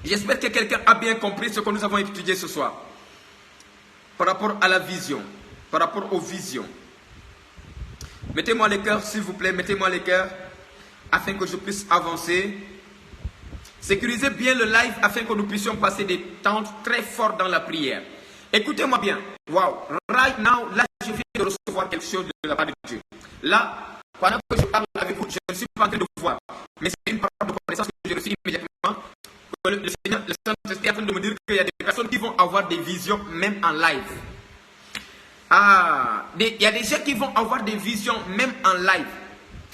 J'espère que quelqu'un a bien compris ce que nous avons étudié ce soir. Par rapport à la vision, par rapport aux visions. Mettez-moi les cœurs, s'il vous plaît, mettez-moi les cœurs afin que je puisse avancer. Sécurisez bien le live afin que nous puissions passer des temps très forts dans la prière. Écoutez-moi bien. Wow. Right now, là, je viens de recevoir quelque chose de la part de Dieu. Là, pendant que je parle avec vous, je ne suis pas en train de voir. Mais c'est une parole de connaissance que j'ai reçue immédiatement. Le Seigneur est en train de me dire qu'il y a des personnes qui vont avoir des visions même en live. Il y a des gens qui vont avoir des visions même en live.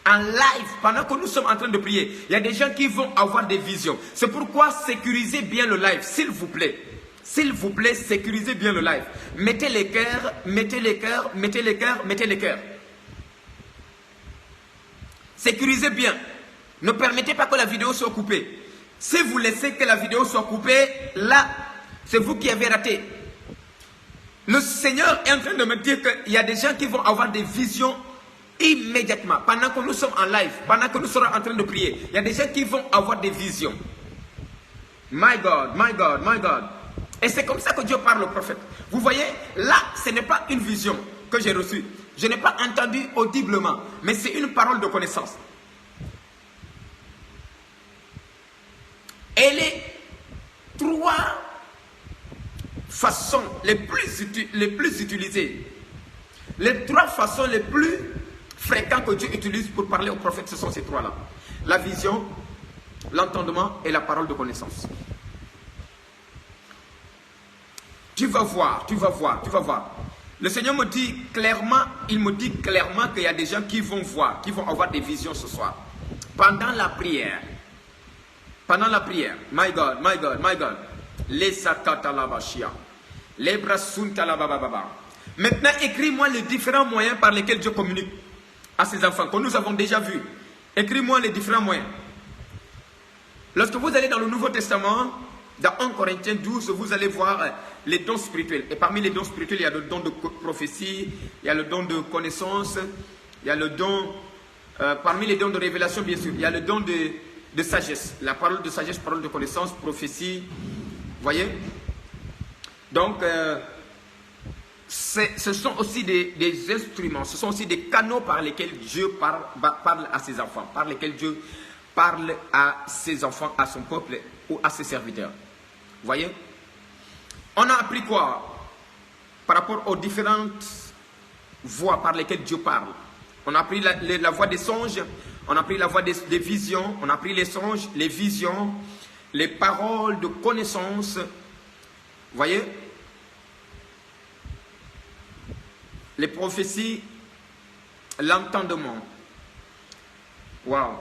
En live, pendant que nous sommes en train de prier, il y a des gens qui vont avoir des visions. C'est pourquoi sécurisez bien le live, s'il vous plaît. S'il vous plaît, sécurisez bien le live. Mettez les cœurs, mettez les cœurs, mettez les cœurs, mettez les cœurs. Sécurisez bien. Ne permettez pas que la vidéo soit coupée. Si vous laissez que la vidéo soit coupée, là, c'est vous qui avez raté. Le Seigneur est en train de me dire qu'il y a des gens qui vont avoir des visions immédiatement. Pendant que nous sommes en live, pendant que nous serons en train de prier, il y a des gens qui vont avoir des visions. My God, my God, my God. Et c'est comme ça que Dieu parle au prophète. Vous voyez, là, ce n'est pas une vision que j'ai reçue. Je n'ai pas entendu audiblement, mais c'est une parole de connaissance. Et les trois façons les plus utilisées, les trois façons les plus fréquentes que Dieu utilise pour parler au prophète, ce sont ces trois-là. La vision, l'entendement et la parole de connaissance. Tu vas voir, tu vas voir, tu vas voir. Le Seigneur me dit clairement, il me dit clairement qu'il y a des gens qui vont voir, qui vont avoir des visions ce soir. Pendant la prière. Pendant la prière. My God, my God, my God. Les sakatalabashia. Les brasuntalabababa. Maintenant, écris-moi les différents moyens par lesquels Dieu communique à ses enfants, que nous avons déjà vus. Écris-moi les différents moyens. Lorsque vous allez dans le Nouveau Testament, dans 1 Corinthiens 12, vous allez voir les dons spirituels. Et parmi les dons spirituels, il y a le don de prophétie, il y a le don de connaissance, il y a le don, parmi les dons de révélation, bien sûr, il y a le don de sagesse. La parole de sagesse, parole de connaissance, prophétie. Vous voyez? Donc, ce sont aussi des instruments, ce sont aussi des canaux par lesquels Dieu parle à ses enfants, par lesquels Dieu parle à ses enfants, à son peuple ou à ses serviteurs. Vous voyez? On a appris quoi par rapport aux différentes voies par lesquelles Dieu parle? On a appris la voie des songes, on a appris la voie des visions, on a appris les songes, les visions, les paroles de connaissance. Vous voyez? Les prophéties, l'entendement. Waouh!